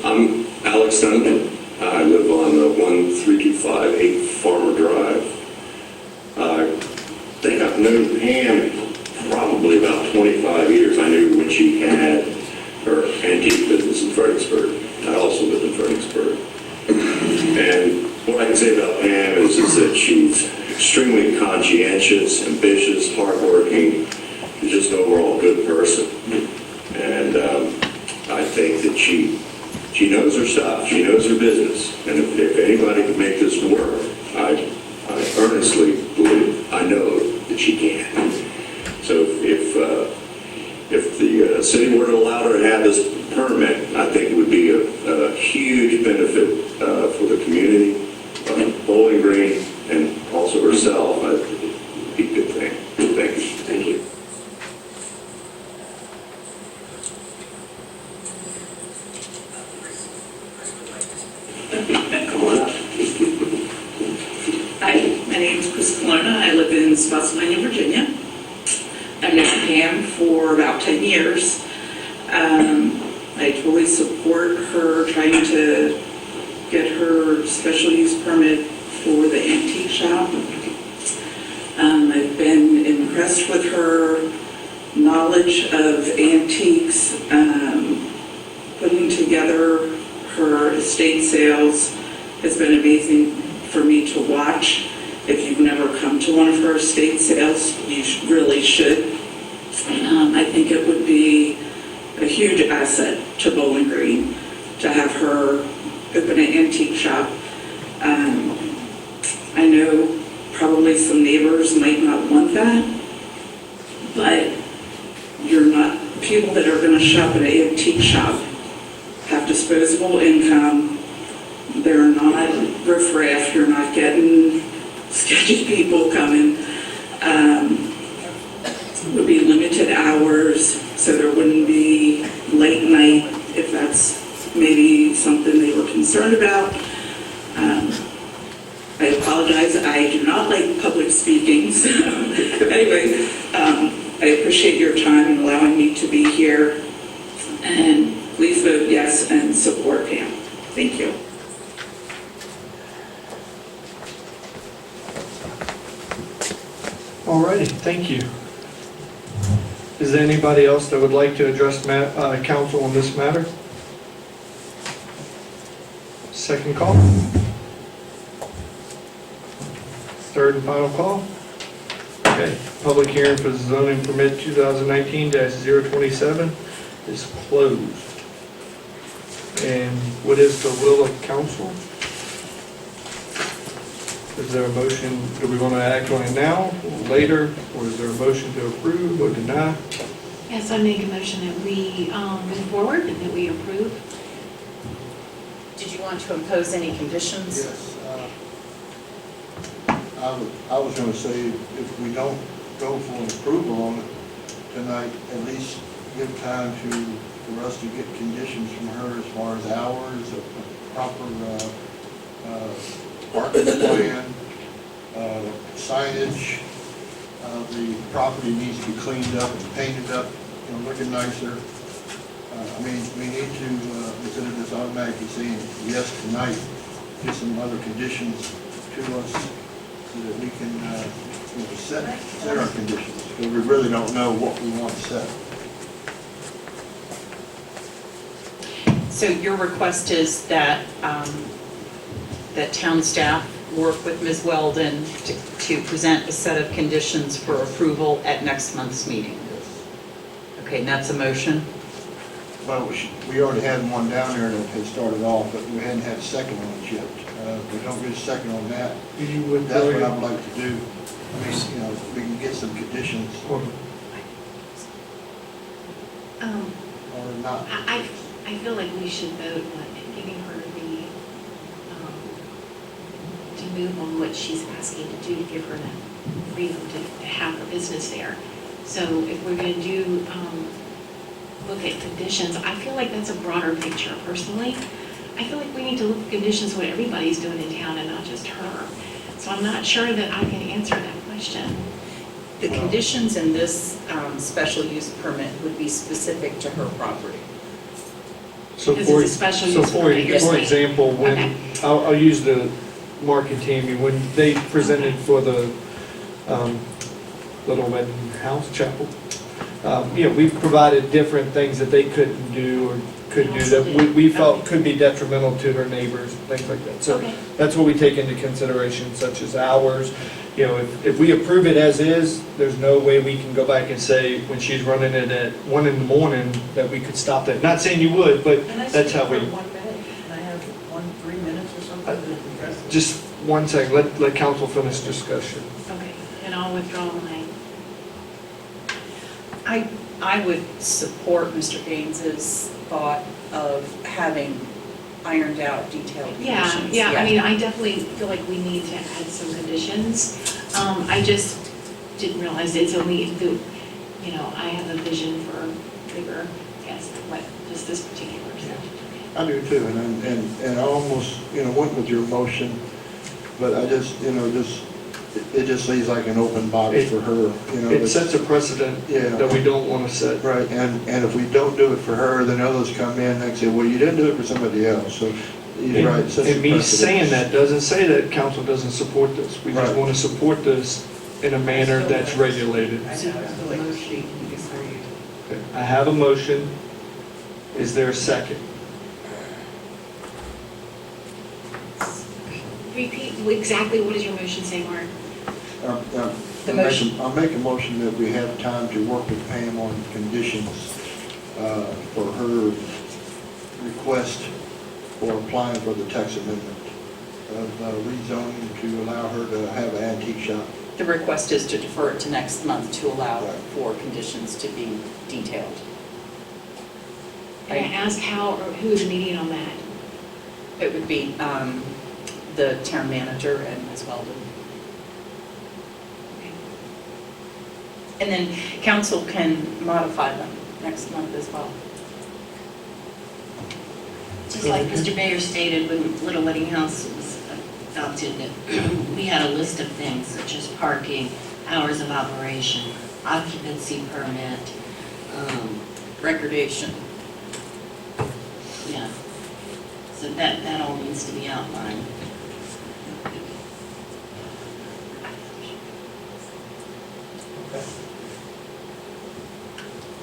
I'm Alex Duncan. I live on 13258 Farmer Drive. I think I've known Pam probably about 25 years. I knew when she had her antique business in Fredericksburg. I also lived in Fredericksburg. And what I can say about Pam is that she's extremely conscientious, ambitious, hardworking, just an overall good person. And I think that she knows her stuff. She knows her business. And if anybody can make this work, I earnestly believe, I know that she can. So if the city were to allow her to have this permit, I think it would be a huge benefit for the community, Bowling Green, and also herself. I think it would be a good thing. Thank you. Thank you. Come on up. Hi, my name is Chris Colonna. I live in Spotsylvania, Virginia. I've known Pam for about 10 years. I totally support trying to get her special use permit for the antique shop. I've been impressed with her knowledge of antiques, putting together her estate sales has been amazing for me to watch. If you've never come to one of her estate sales, you really should. I think it would be a huge asset to Bowling Green to have her open an antique shop. I know probably some neighbors might not want that, but people that are going to shop at an antique shop have disposable income. They're not riffraff. You're not getting sketchy people coming. It would be limited hours, so there wouldn't be late night if that's maybe something they were concerned about. I apologize, I do not like public speaking, so anyway, I appreciate your time in allowing me to be here, and please vote yes and support Pam. Thank you. Alrighty, thank you. Is there anybody else that would like to address council on this matter? Second call? Third and final call? Okay, public hearing for zoning permit 2019-027 is closed. And what is the will of council? Is there a motion, do we want to act on it now, or later, or is there a motion to approve or deny? Yes, I make a motion that we move forward and that we approve. Did you want to impose any conditions? Yes. I was going to say, if we don't go for an approval on it tonight, at least give time for us to get conditions from her as far as hours, a proper parking plan, signage. The property needs to be cleaned up and painted up, looking nicer. I mean, we need to, instead of just automatically saying yes tonight, get some other conditions to us so that we can set our conditions, because we really don't know what we want to set. So your request is that, that town staff work with Ms. Weldon to present a set of conditions for approval at next month's meeting? Yes. Okay, and that's a motion? Well, we already had one down there that had started off, but we hadn't had a second on it yet. If we don't get a second on that, that's what I would like to do. I mean, we can get some conditions or not. I feel like we should vote on giving her the, to move on what she's asking to do, to give her that freedom to have her business there. So if we're going to do, look at conditions, I feel like that's a broader picture personally. I feel like we need to look at conditions what everybody's doing in town and not just her. So I'm not sure that I can answer that question. The conditions in this special use permit would be specific to her property. So Because for, it's a special so use for, permit, you're for saying. example, when, Okay. I'll use the Mark and Tammy, when they presented for the Little Wedding House Chapel, we provided different things that they couldn't do or could do that we felt could be detrimental to her neighbors, things like that. So Okay. that's what we take into consideration, such as hours. If we approve it as is, there's no way we can go back and say, when she's running it at 1 in the morning, that we could stop that. Not saying you would, but that's how we. Can I speak for 1 minute? Can I have 3 minutes or something to address this? Just 1 second, let council finish discussion. Okay, and I'll withdraw mine. I would support Mr. Gaines's thought of having ironed out detailed conditions. Yeah, I mean, I definitely feel like we need to add some conditions. I just didn't realize it's only, I have a vision for bigger, what, just this particular stuff. I do too, and I almost, went with your motion, but I just, it just seems like an open box for her, you know. It sets a precedent Yeah. that we don't want to set. Right, and if we don't do it for her, then others come in and say, well, you didn't do it for somebody else, so he's right. it sets a And me precedent. saying that doesn't say that council doesn't support this. We just Right. want to support this in a manner that's regulated. I know, it's still a sheet before you. Okay, I have a motion. Is there a second? Repeat exactly what does your motion say, Mark? The motion. I'll make a motion that we have time to work with Pam on conditions for her request for applying for the tax amendment of rezoning to allow her to have an antique shop. The request is to defer it to next month to allow Right. for conditions to be detailed. And I ask how or who's meeting on that? It would be the town manager and Ms. Weldon. And then council can modify them next month as well. Just like Mr. Bayer stated, when Little Wedding House was adopted, we had a list of things such as parking, hours of operation, occupancy permit, Recordation. yeah. So that all needs to be outlined.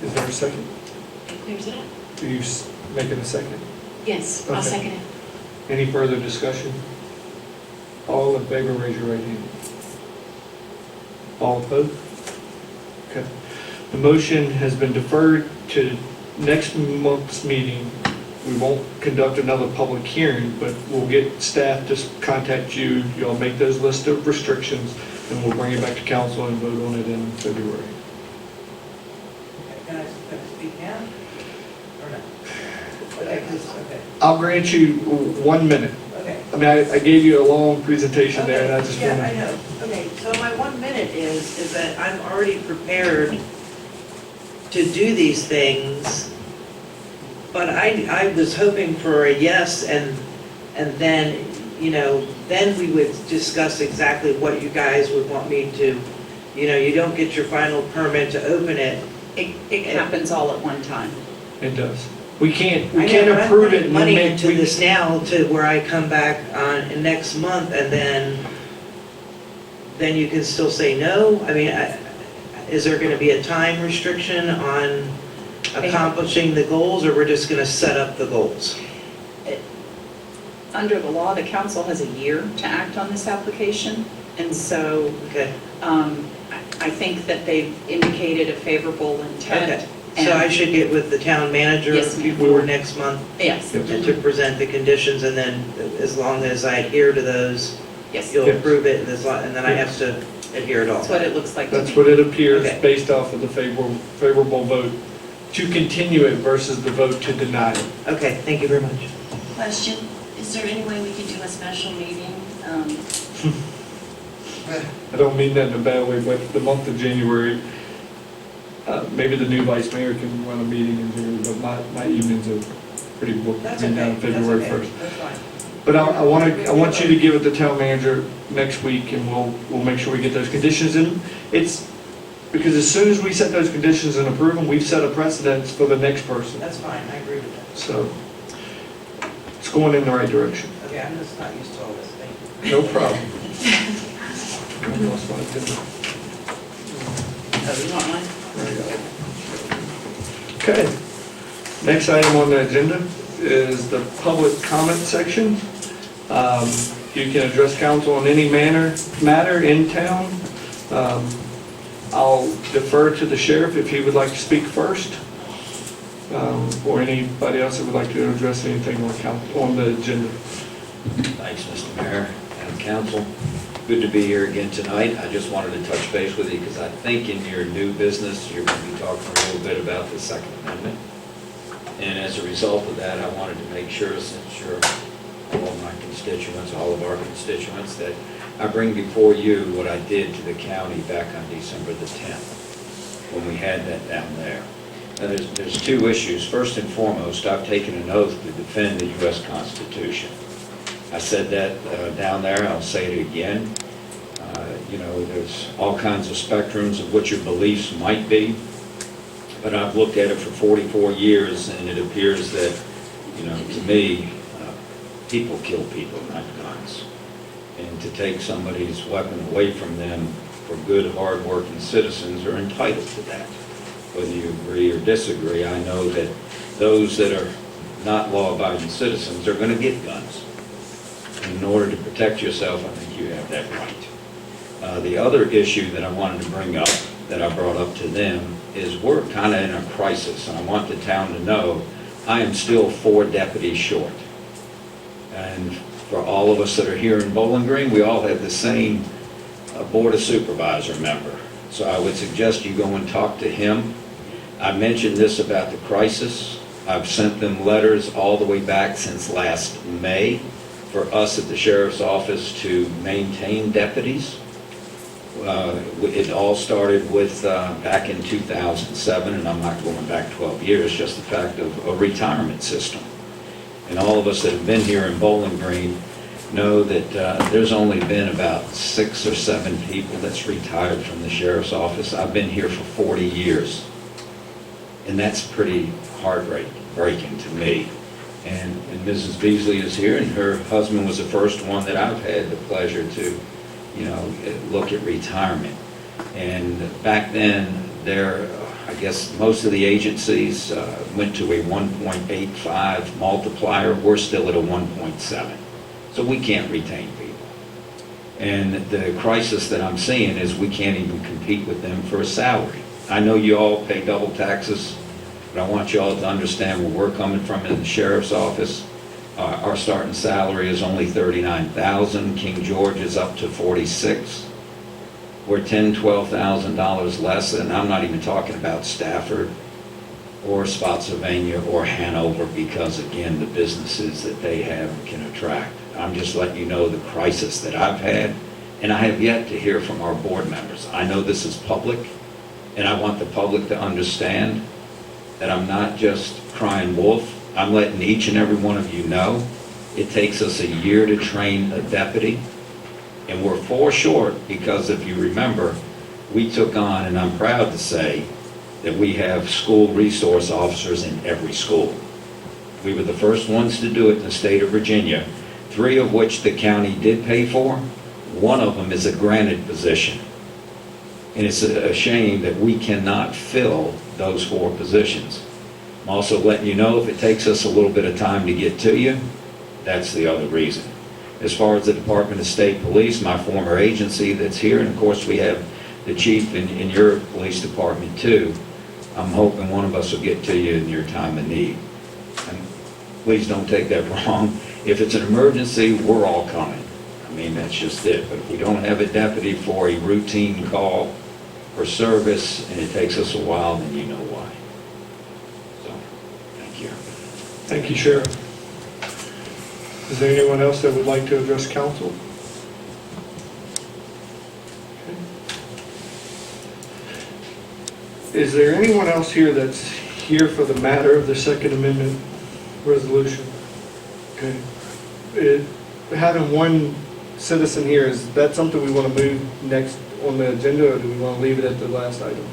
Is there a second? It clears it up. Are you making a second? Yes, I'll Okay. second it. Any further discussion? All in favor, raise your right hand. All opposed? Okay. The motion has been deferred to next month's meeting. We won't conduct another public hearing, but we'll get staff to contact you. You'll make those list of restrictions, and we'll bring it back to council and vote on it in February. Okay, can I speak now? Or no? Okay, okay, I'll grant you 1 minute. okay. I mean, I gave you a long presentation there, and I just Yeah, I want to... know. Okay, so my 1 minute is that I'm already prepared to do these things, but I was hoping for a yes, and then, you know, then we would discuss exactly what you guys would want me to, you know, you don't get your final permit to open it. It happens all at one time. It does. We can't I know, but I'm approve it putting and money then into this now to where I come back on next month, and then you can still say no? I mean, is there gonna be a time restriction on accomplishing the goals, or we're just gonna set up the goals? Under the law, the council has a year to act on this application, and so Okay, I think that they've indicated a favorable intent. okay. So I should get with the town manager Yes, ma'am. before next month Yes, and to present the conditions, and then as long as I adhere to those, yes. you'll Yes. approve it, and then I have to adhere to all. That's what it looks like to That's me. what it appears Okay. based off of the favorable vote to continue it versus the vote to deny it. Okay, thank you very much. Question, is there any way we could do a special meeting? I don't mean that in a bad way, but the month of January, maybe the new vice mayor can run a meeting in January, but my evenings are pretty booked That's between now okay, and that's February okay, 1st. that's fine. But I want you to give it to town manager next week, and we'll make sure we get those conditions in. It's, because as soon as we set those conditions and approve them, we've set a precedence for the next person. That's fine, I agree with that. So it's going in the right direction. Okay, I'm just not used to all this, thank you. No problem. I lost my agenda. Oh, you want mine? There you go. Okay. Next item on the agenda is the public comment section. You can address council on any matter in town. I'll defer to the sheriff if he would like to speak first, or anybody else that would like to address anything on the agenda. Thanks, Mr. Mayor and council. Good to be here again tonight. I just wanted to touch base with you because I think in your new business, you're going to be talking a little bit about the Second Amendment. And as a result of that, I wanted to make sure, since you're all of my constituents, all of our constituents, that I bring before you what I did to the county back on December the 10th, when we had that down there. Now, there's two issues. First and foremost, I've taken an oath to defend the U.S. Constitution. I said that down there, I'll say it again. You know, there's all kinds of spectrums of what your beliefs might be. But I've looked at it for 44 years, and it appears that, you know, to me, people kill people, not guns. And to take somebody's weapon away from them for good, hard-working citizens are entitled to that. Whether you agree or disagree, I know that those that are not law-abiding citizens are going to get guns. And in order to protect yourself, I think you have that right. The other issue that I wanted to bring up, that I brought up to them, is we're kind of in a crisis, and I want the town to know I am still 4 deputies short. And for all of us that are here in Bowling Green, we all have the same Board of Supervisor member. So I would suggest you go and talk to him. I mentioned this about the crisis. I've sent them letters all the way back since last May for us at the Sheriff's Office to maintain deputies. It all started with back in 2007, and I'm not going back 12 years, just the fact of a retirement system. And all of us that have been here in Bowling Green know that there's only been about 6 or 7 people that's retired from the Sheriff's Office. I've been here for 40 years, and that's pretty heartbreaking to me. And Mrs. Beasley is here, and her husband was the first one that I've had the pleasure to, you know, look at retirement. And back then, I guess most of the agencies went to a 1.85 multiplier. We're still at a 1.7. So we can't retain people. And the crisis that I'm seeing is we can't even compete with them for a salary. I know you all pay double taxes, but I want you all to understand where we're coming from in the Sheriff's Office. Our starting salary is only $39,000. King George is up to $46,000. We're $10,000, $12,000 less, and I'm not even talking about Stafford or Spotsylvania or Hanover, because again, the businesses that they have can attract. I'm just letting you know the crisis that I've had, and I have yet to hear from our board members. I know this is public, and I want the public to understand that I'm not just crying wolf. I'm letting each and every one of you know it takes us a year to train a deputy, and we're 4 short because if you remember, we took on, and I'm proud to say, that we have school resource officers in every school. We were the first ones to do it in the state of Virginia, 3 of which the county did pay for. 1 of them is a granted position. And it's a shame that we cannot fill those 4 positions. I'm also letting you know if it takes us a little bit of time to get to you, that's the other reason. As far as the Department of State Police, my former agency that's here, and of course we have the chief in your police department too, I'm hoping one of us will get to you in your time of need. And please don't take that wrong. If it's an emergency, we're all coming. I mean, that's just it. But if we don't have a deputy for a routine call for service and it takes us a while, then you know why. So, thank you. Thank you, Sheriff. Is there anyone else that would like to address council? Okay. Is there anyone else here that's here for the matter of the Second Amendment resolution? Okay. Having one citizen here, is that something we want to move next on the agenda, or do we want to leave it at the last item?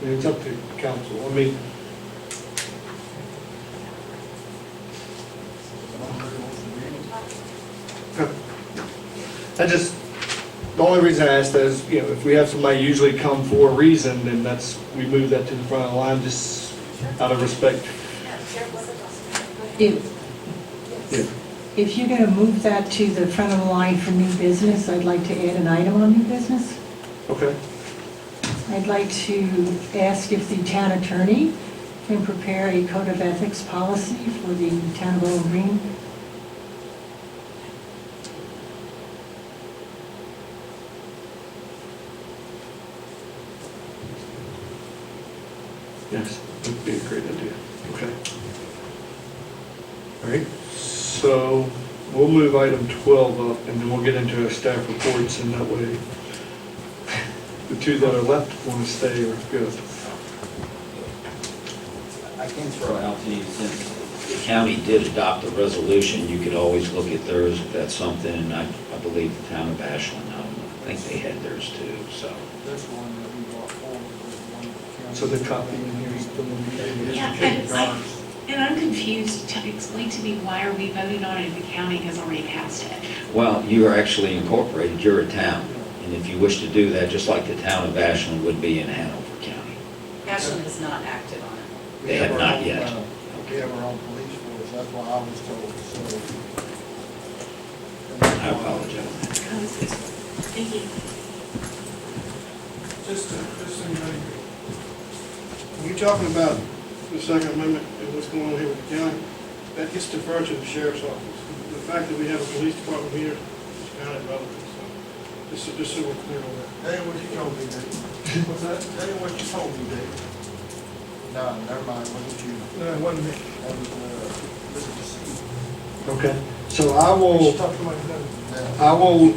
It's up to council. I mean, the only reason I asked that is, you know, if we have somebody usually come for a reason, then we move that to the front of the line just out of respect. If you're going to move that to the front of the line for new business, I'd like to add an item on new business. Okay. I'd like to ask if the town attorney can prepare a code of ethics policy for the town of Bowling Green. Yes, that would be a great idea. Okay. All right, so we'll move item 12 up, and then we'll get into our staff reports, and that way the 2 that are left want to stay or go. I can throw out to you, since the county did adopt a resolution, you could always look at theirs if that's something, and I believe the town of Ashland, I think they had theirs too, so. This one that we brought forward was one that county. So the copy in here is the one we gave. Yeah, and I'm confused. Explain to me, why are we voting on it if the county has already passed it? Well, you are actually incorporated, you're a town, and if you wish to do that, just like the town of Ashland would be in Hanover County. Ashland has not acted on it. They have not yet. We have our own police force, that's what I was told, so. I apologize. Thank you. Just so you know, when you're talking about the Second Amendment and what's going on here with the county, that gets deferred to the sheriff's office. The fact that we have a police department here is kind of relevant, so just so we're clear on that. That ain't what you told me, Dave. What's that? That ain't what you told me, Dave. No, never mind, wasn't you? No, it wasn't me. That was, Mr. C. Okay, so I will. Talk to my husband. I will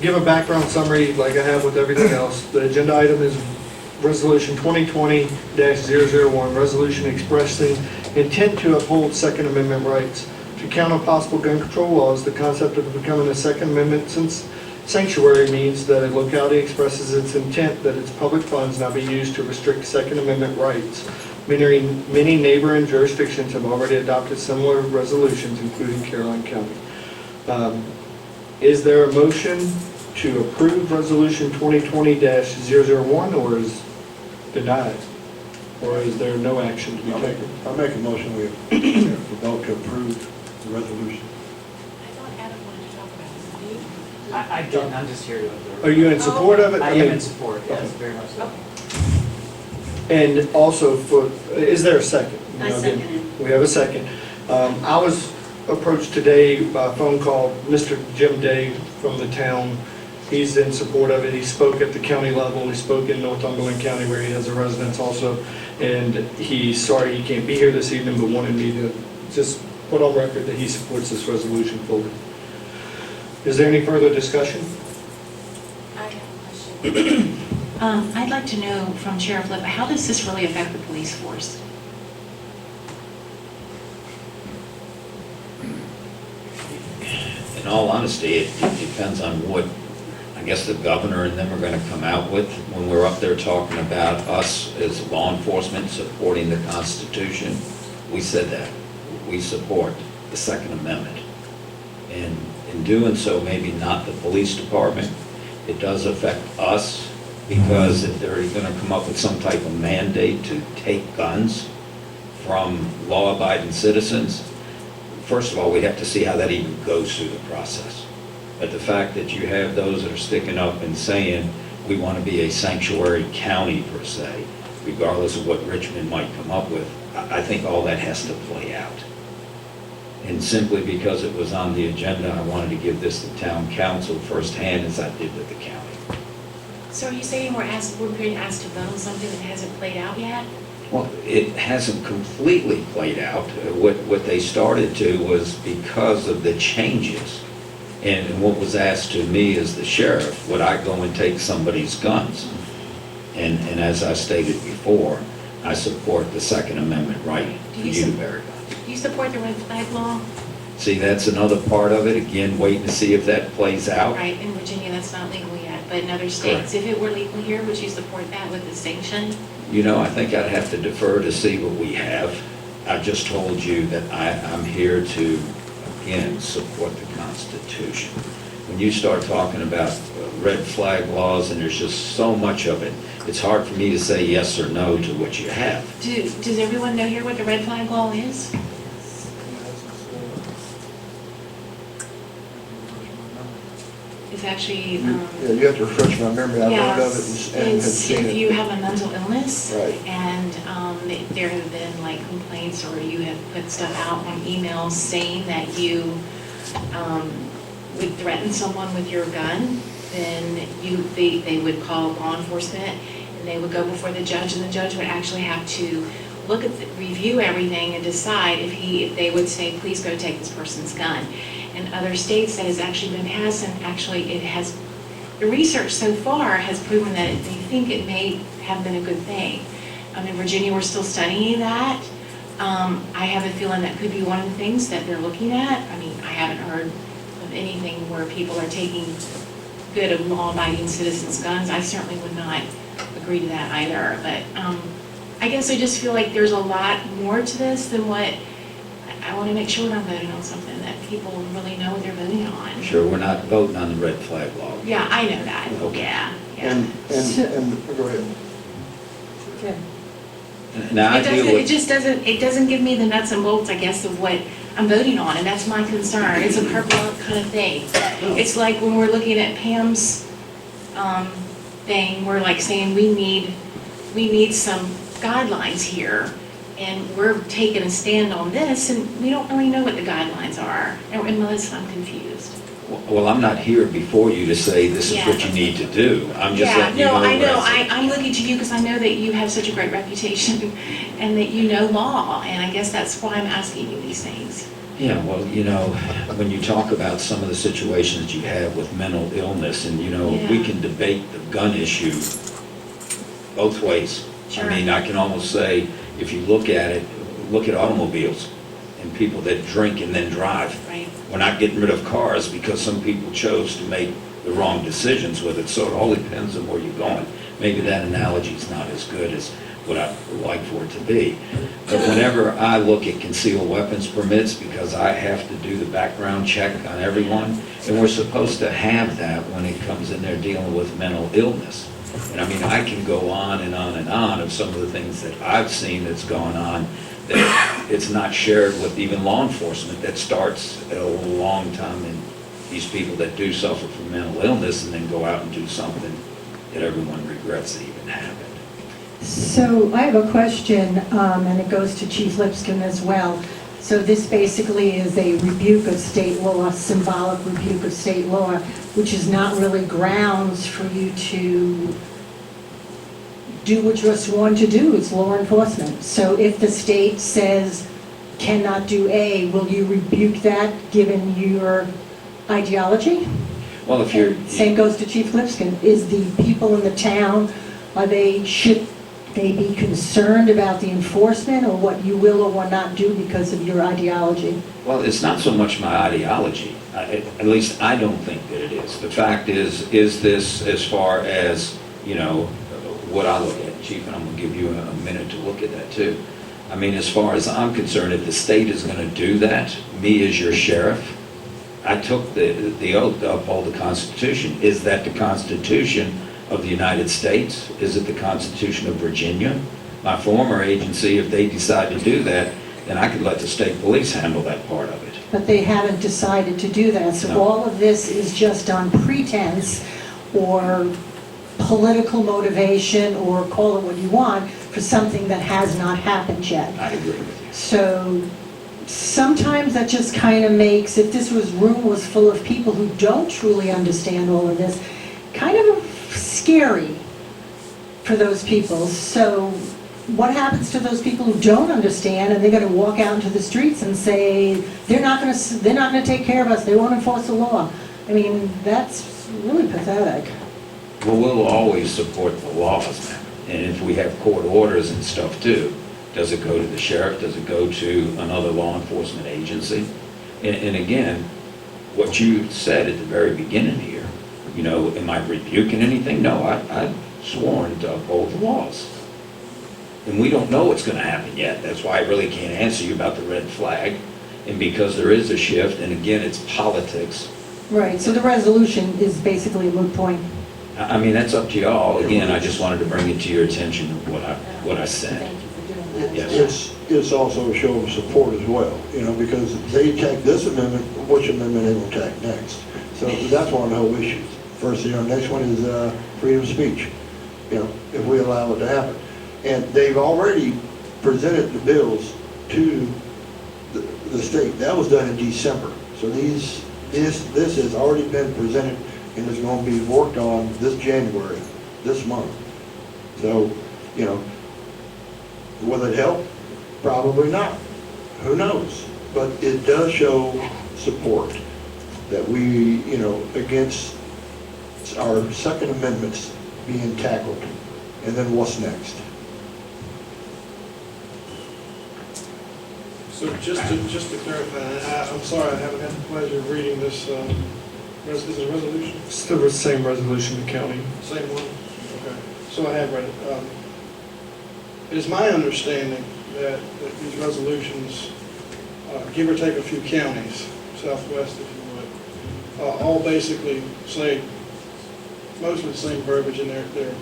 give a background summary like I have with everything else. The agenda item is Resolution 2020-001, resolution expressing intent to uphold Second Amendment rights. To counter possible gun control laws, the concept of becoming a Second Amendment sanctuary means that a locality expresses its intent that its public funds not be used to restrict Second Amendment rights. Many neighboring jurisdictions have already adopted similar resolutions, including Caroline County. Is there a motion to approve Resolution 2020-001 or is denied? Or is there no action to be taken? I'll make a motion we vote to approve the resolution. I thought Adam wanted to talk about this. Do you? I don't, I'm just here to observe. Are you in support of it? I mean, am in support, yes, very much so. And also, is there a second? I second it. We have a second. I was approached today by a phone call, Mr. Jim Day from the town. He's in support of it. He spoke at the county level. He spoke in Northumberland County where he has a residence also. And he's sorry he can't be here this evening, but wanted me to just put on record that he supports this resolution fully. Is there any further discussion? I have a question. I'd like to know from Sheriff Lipp, how does this really affect the police force? In all honesty, it depends on what, I guess, the governor and them are going to come out with when we're up there talking about us as law enforcement supporting the Constitution. We said that. We support the Second Amendment. And in doing so, maybe not the police department. It does affect us because if they're going to come up with some type of mandate to take guns from law-abiding citizens, first of all, we have to see how that even goes through the process. But the fact that you have those that are sticking up and saying, we want to be a sanctuary county per se, regardless of what Richmond might come up with, I think all that has to play out. And simply because it was on the agenda, I wanted to give this to town council firsthand as I did with the county. So are you saying we're being asked to vote on something that hasn't played out yet? Well, it hasn't completely played out. What they started to was because of the changes. And what was asked to me as the sheriff, would I go and take somebody's guns? And as I stated before, I support the Second Amendment right for you to bear guns. Do you support the red flag law? See, that's another part of it. Again, waiting to see if that plays out. Right, in Virginia, that's not legal yet, but in other states, if it were legal here, would you support that with distinction? You know, I think I'd have to defer to see what we have. I just told you that I'm here to, again, support the Constitution. When you start talking about red flag laws, and there's just so much of it, it's hard for me to say yes or no to what you have. Does everyone know here what the red flag law is? It's actually, Yeah, you have to refresh my memory, I learned of it and had it's seen if you it. have a mental illness. Right. And there have been like complaints, or you have put stuff out on emails saying that you would threaten someone with your gun, then they would call law enforcement, and they would go before the judge, and the judge would actually have to look at, review everything and decide if they would say, please go take this person's gun. In other states, that has actually been passed, and actually it has, the research so far has proven that they think it may have been a good thing. In Virginia, we're still studying that. I have a feeling that could be one of the things that they're looking at. I mean, I haven't heard of anything where people are taking good of law-abiding citizens' guns. I certainly would not agree to that either, but I guess I just feel like there's a lot more to this than what, I want to make sure when I'm voting on something that people really know what they're voting on. Sure, we're not voting on the red flag law. Yeah, I know that, Okay. yeah. And, go ahead. Okay. Now, I It deal doesn't, with, it doesn't give me the nuts and bolts, I guess, of what I'm voting on, and that's my concern. It's a purple kind of thing. It's like when we're looking at Pam's thing, we're like saying we need some guidelines here, and we're taking a stand on this, and we don't really know what the guidelines are, unless I'm confused. well, I'm not here before you to say this is what you need to do. I'm just letting you know. I know. what I see. I'm looking to you because I know that you have such a great reputation and that you know law, and I guess that's why I'm asking you these things. Yeah, well, you know, when you talk about some of the situations you have with mental illness, and, you know, we Yeah. can debate the gun issue both ways. Sure. I mean, I can almost say, if you look at it, look at automobiles and people that drink and then drive. Right. We're not getting rid of cars because some people chose to make the wrong decisions with it, so it all depends on where you're going. Maybe that analogy is not as good as what I would like for it to be. But whenever I look at concealed weapons permits, because I have to do the background check on everyone, and we're supposed to have that when it comes in there dealing with mental illness. And I mean, I can go on and on and on of some of the things that I've seen that's gone on, that it's not shared with even law enforcement. That starts a long time in these people that do suffer from mental illness and then go out and do something that everyone regrets that even happened. So I have a question, and it goes to Chief Lipscomb as well. So this basically is a rebuke of state law, symbolic rebuke of state law, which is not really grounds for you to do what you're sworn to do. It's law enforcement. So if the state says cannot do A, will you rebuke that given your ideology? Well, if you're... And same goes to Chief Lipscomb. Is the people in the town, should they be concerned about the enforcement or what you will or will not do because of your ideology? Well, it's not so much my ideology. At least I don't think that it is. The fact is this as far as, you know, what I look at, Chief, and I'm going to give you a minute to look at that too. I mean, as far as I'm concerned, if the state is going to do that, me as your sheriff, I took the oath to uphold the Constitution. Is that the Constitution of the United States? Is it the Constitution of Virginia? My former agency, if they decide to do that, then I could let the state police handle that part of it. But they haven't decided to do that. So No. all of this is just on pretense or political motivation, or call it what you want, for something that has not happened yet. I agree with you. So sometimes that just kind of makes, if this room was full of people who don't truly understand all of this, kind of scary for those people. So what happens to those people who don't understand, and they're going to walk out into the streets and say they're not going to take care of us, they won't enforce the law? I mean, that's really pathetic. Well, we'll always support the laws, ma'am. And if we have court orders and stuff too, does it go to the sheriff? Does it go to another law enforcement agency? And again, what you said at the very beginning here, you know, am I rebuking anything? No, I've sworn to uphold the laws. And we don't know what's going to happen yet. That's why I really can't answer you about the red flag. And because there is a shift, and again, it's politics. Right, so the resolution is basically a moot point. I mean, that's up to y'all. Again, I just wanted to bring it to your attention of what I said. Thank you for doing that. It's also a show of support as well, you know, because they attack this amendment, which amendment they will attack next. So that's one of the whole issues. First, you know, next one is freedom of speech, you know, if we allow it to happen. And they've already presented the bills to the state. That was done in December. So this has already been presented and is going to be worked on this January, this month. So, you know, will it help? Probably not. Who knows? But it does show support that we, you know, against our Second Amendments being tackled. And then what's next? So just to clarify, I'm sorry, I haven't had the pleasure of reading this, is it a resolution? It's the same resolution, the county. Same one? Okay. So I have read it. It is my understanding that these resolutions, give or take a few counties, southwest if you would, all basically say mostly the same verbiage, and they're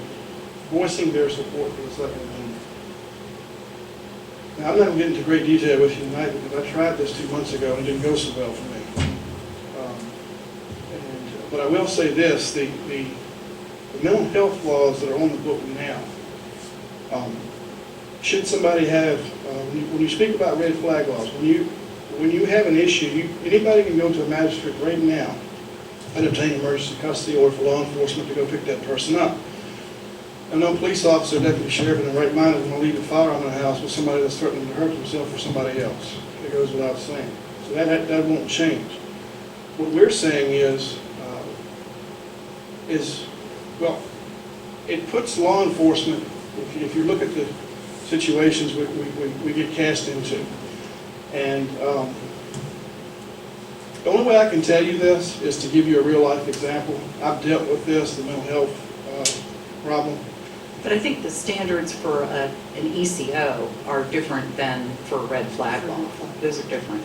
voicing their support for the Second Amendment. Now, I'm not going to get into great detail with you tonight because I tried this 2 months ago and it didn't go so well for me. But I will say this, the mental health laws that are on the book now, should somebody have, when you speak about red flag laws, when you have an issue, anybody can go to a magistrate right now and obtain emergency custody or for law enforcement to go pick that person up. And no police officer, deputy sheriff in the right mind is going to leave a firearm in the house with somebody that's threatening to hurt himself or somebody else. It goes without saying. So that won't change. What we're saying is, well, it puts law enforcement, if you look at the situations we get cast into, and the only way I can tell you this is to give you a real life example. I've dealt with this, the mental health problem. But I think the standards for an ECO are different than for a red flag law. Those are different.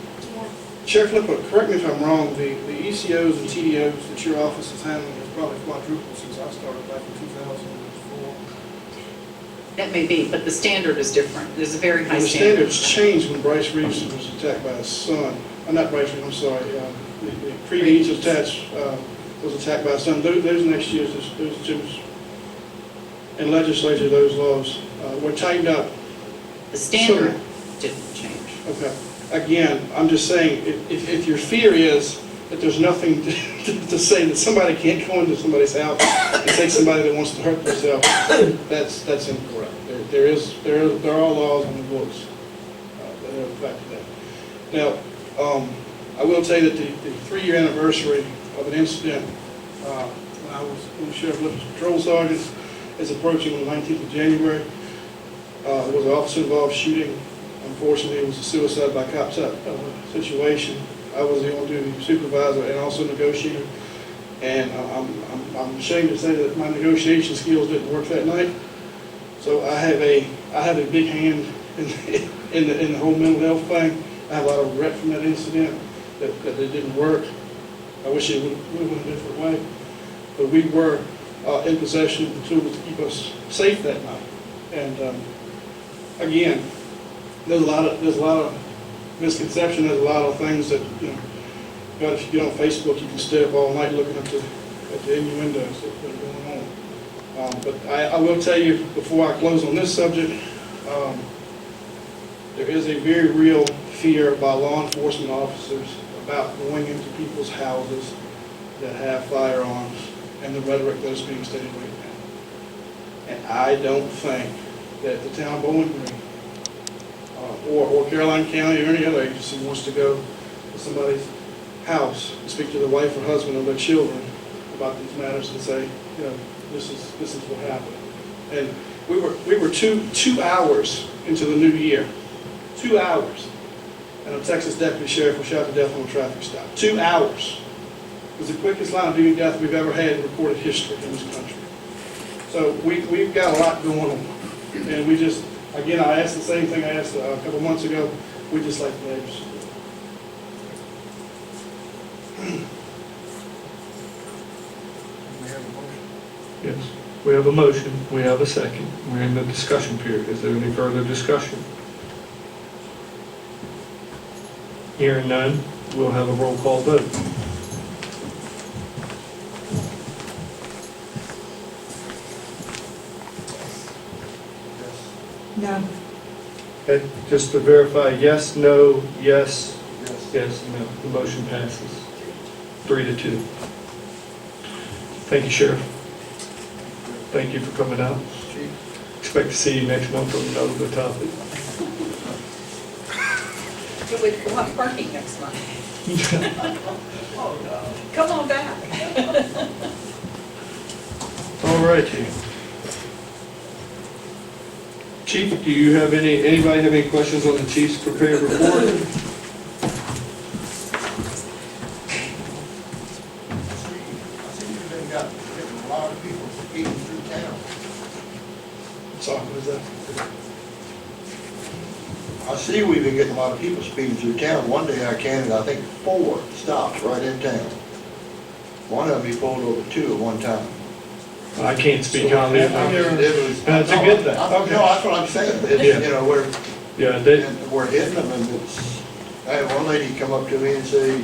Sheriff Lippo, correct me if I'm wrong, the ECOs and TDOs that your office is handling has probably quadrupled since I started back in 2004. That may be, but the standard is different. There's a very high And the standard. standards changed when Bryce Reeves was attacked by his son. Not Bryce Reeves, I'm sorry. The Creed Eads was attacked by his son. Those next years, those and legislature, those laws were tightened up. The standard didn't change. Okay. Again, I'm just saying, if your fear is that there's nothing to say that somebody can't go into somebody's house and take somebody that wants to hurt themselves, that's incorrect. There are laws on the books that have affected that. Now, I will tell you that the 3-year anniversary of an incident when I was Sheriff Lipp's patrol sergeant is approaching on the 19th of January. It was an officer-involved shooting. Unfortunately, it was a suicide by cop situation. I was the on-duty supervisor and also negotiator, and I'm ashamed to say that my negotiation skills didn't work that night. So I have a big hand in the whole mental health thing. I have a lot of regret from that incident that it didn't work. I wish it would have went a different way, but we were in possession of the tools to keep us safe that night. And again, there's a lot of misconception. There's a lot of things that, God, if you get on Facebook, you can stay up all night looking at the innuendos that are going on. But I will tell you, before I close on this subject, there is a very real fear by law enforcement officers about going into people's houses that have firearms and the rhetoric that is being stated right now. And I don't think that the town of Bowling Green or Caroline County or any other agency wants to go to somebody's house and speak to their wife or husband or their children about these matters and say, this is what happened. And we were two hours into the new year. 2 hours. And a Texas deputy sheriff was shot to death on a traffic stop. 2 hours. It was the quickest line of duty death we've ever had in recorded history in this country. So we've got a lot going on. And we just, again, I asked the same thing I asked a couple months ago. We just like the neighbors. Yes, we have a motion, we have a second, we're in the discussion period. Is there any further discussion? Hearing none, we'll have a roll call vote. No. Okay, just to verify, yes, no, yes, yes, no. The motion passes 3-2. Thank you, Sheriff. Thank you for coming out. Expect to see you next month on another topic. We'll have parking next month. Come on back. All righty. Chief, do you have anybody have any questions on the chief's prepared report? I see you've been getting a lot of people speeding through town. Sorry, what is that? I see we've been getting a lot of people speeding through town. One day I counted, I think, 4 stops right in town. One of them, he pulled over 2 at one time. I can't speak on it. That's a good thing. No, that's what I'm saying. Yeah. You know, we're Yeah, hitting them, and it's, I had one lady come up to me and say,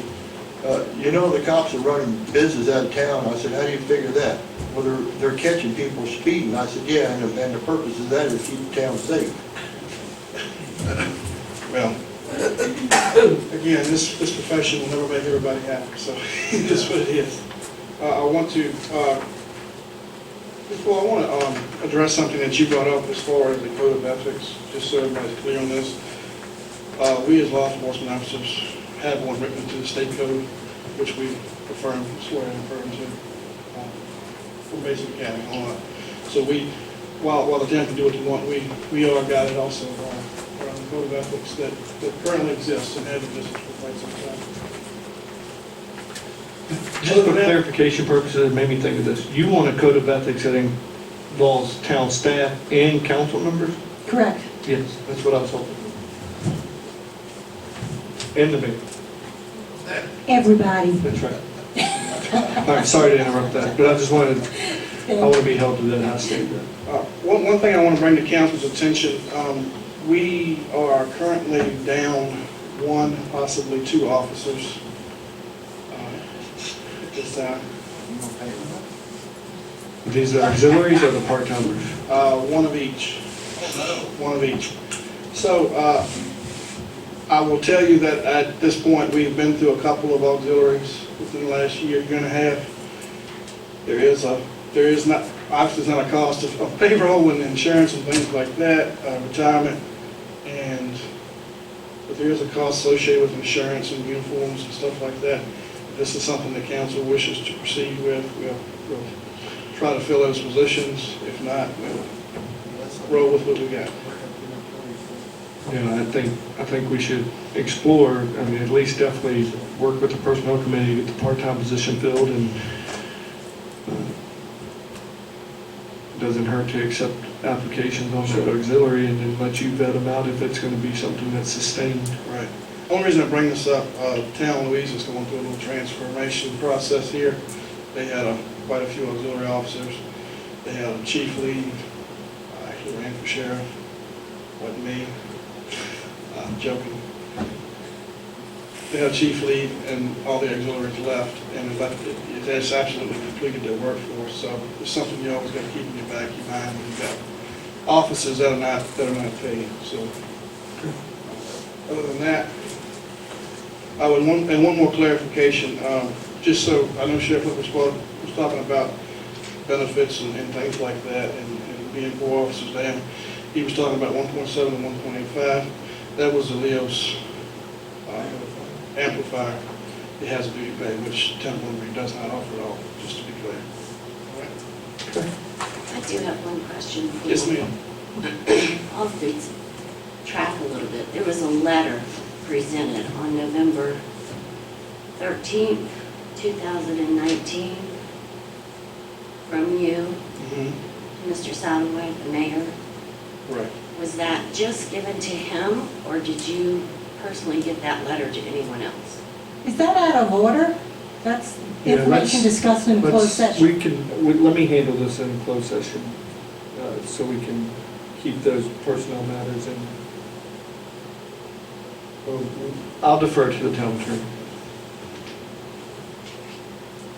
you know, the cops are running business out of town. I said, how do you figure that? Well, they're catching people speeding. I said, yeah, and the purpose of that is to keep the town safe. Well, again, this profession will never make everybody happy, so that's what it is. I want to address something that you brought up as far as the code of ethics, just so everybody's clear on this. We as law enforcement officers have one written into the state code, which we swear and affirm to for basic accounting and all that. So while the town can do what they want, we are guided also around the code of ethics that currently exists and has existed for quite some time. just for clarification purposes, it made me think of this. You want a code of ethics that involves town staff and council members? Correct. Yes, that's what I was hoping. And the mayor. Everybody. That's right. All right, sorry to interrupt that, but I just wanted, I want to be held to that high standard. One thing I want to bring to council's attention, we are currently down 1, possibly 2 officers at this time. These are auxiliaries or the part-timers? One of each. One of each. So I will tell you that at this point, we've been through a couple of auxiliaries within the last year and a half. There is not, obviously it's not a cost of payroll and insurance and things like that, retirement, but there is a cost associated with insurance and uniforms and stuff like that. If this is something the council wishes to proceed with, we'll try to fill those positions. If not, we'll roll with what we got. Yeah, I think we should explore, I mean, at least definitely work with the personnel committee to get the part-time position filled, and doesn't hurt to accept applications on the auxiliary and then let you vet them out if it's going to be something that's sustained. Right. Only reason I bring this up, town Louise is going through a little transformation process here. They had quite a few auxiliary officers. They had a chief lead. I actually ran for sheriff. Wasn't me. I'm joking. They had a chief lead and all the auxiliaries left, and it has absolutely completed their workforce. So it's something you always got to keep in your back of your mind when you've got officers that are not paid. So other than that, and one more clarification, just so I know Sheriff Whipple was talking about benefits and things like that, and being 4 officers down. He was talking about 1.7 and 1.85. That was the Leo's amplifier. It has a duty pay, which Temple does not offer at all, just to be clear. All right. I do have one question for you. Yes, ma'am. I'll track a little bit. There was a letter presented on November 13th, 2019, from you, Mr. Satterwhite, the mayor. Right. Was that just given to him, or did you personally give that letter to anyone else? Is that out of order? That's information discussed in closed session. Let me handle this in closed session, so we can keep those personnel matters in. I'll defer to the town attorney.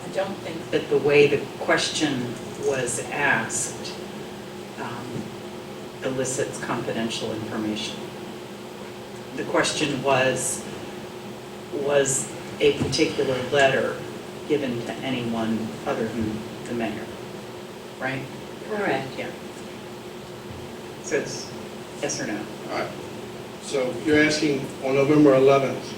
I don't think that the way the question was asked elicits confidential information. The question was a particular letter given to anyone other than the mayor, right? Correct. Yeah. So it's yes or no? All right. So you're asking on November 11th,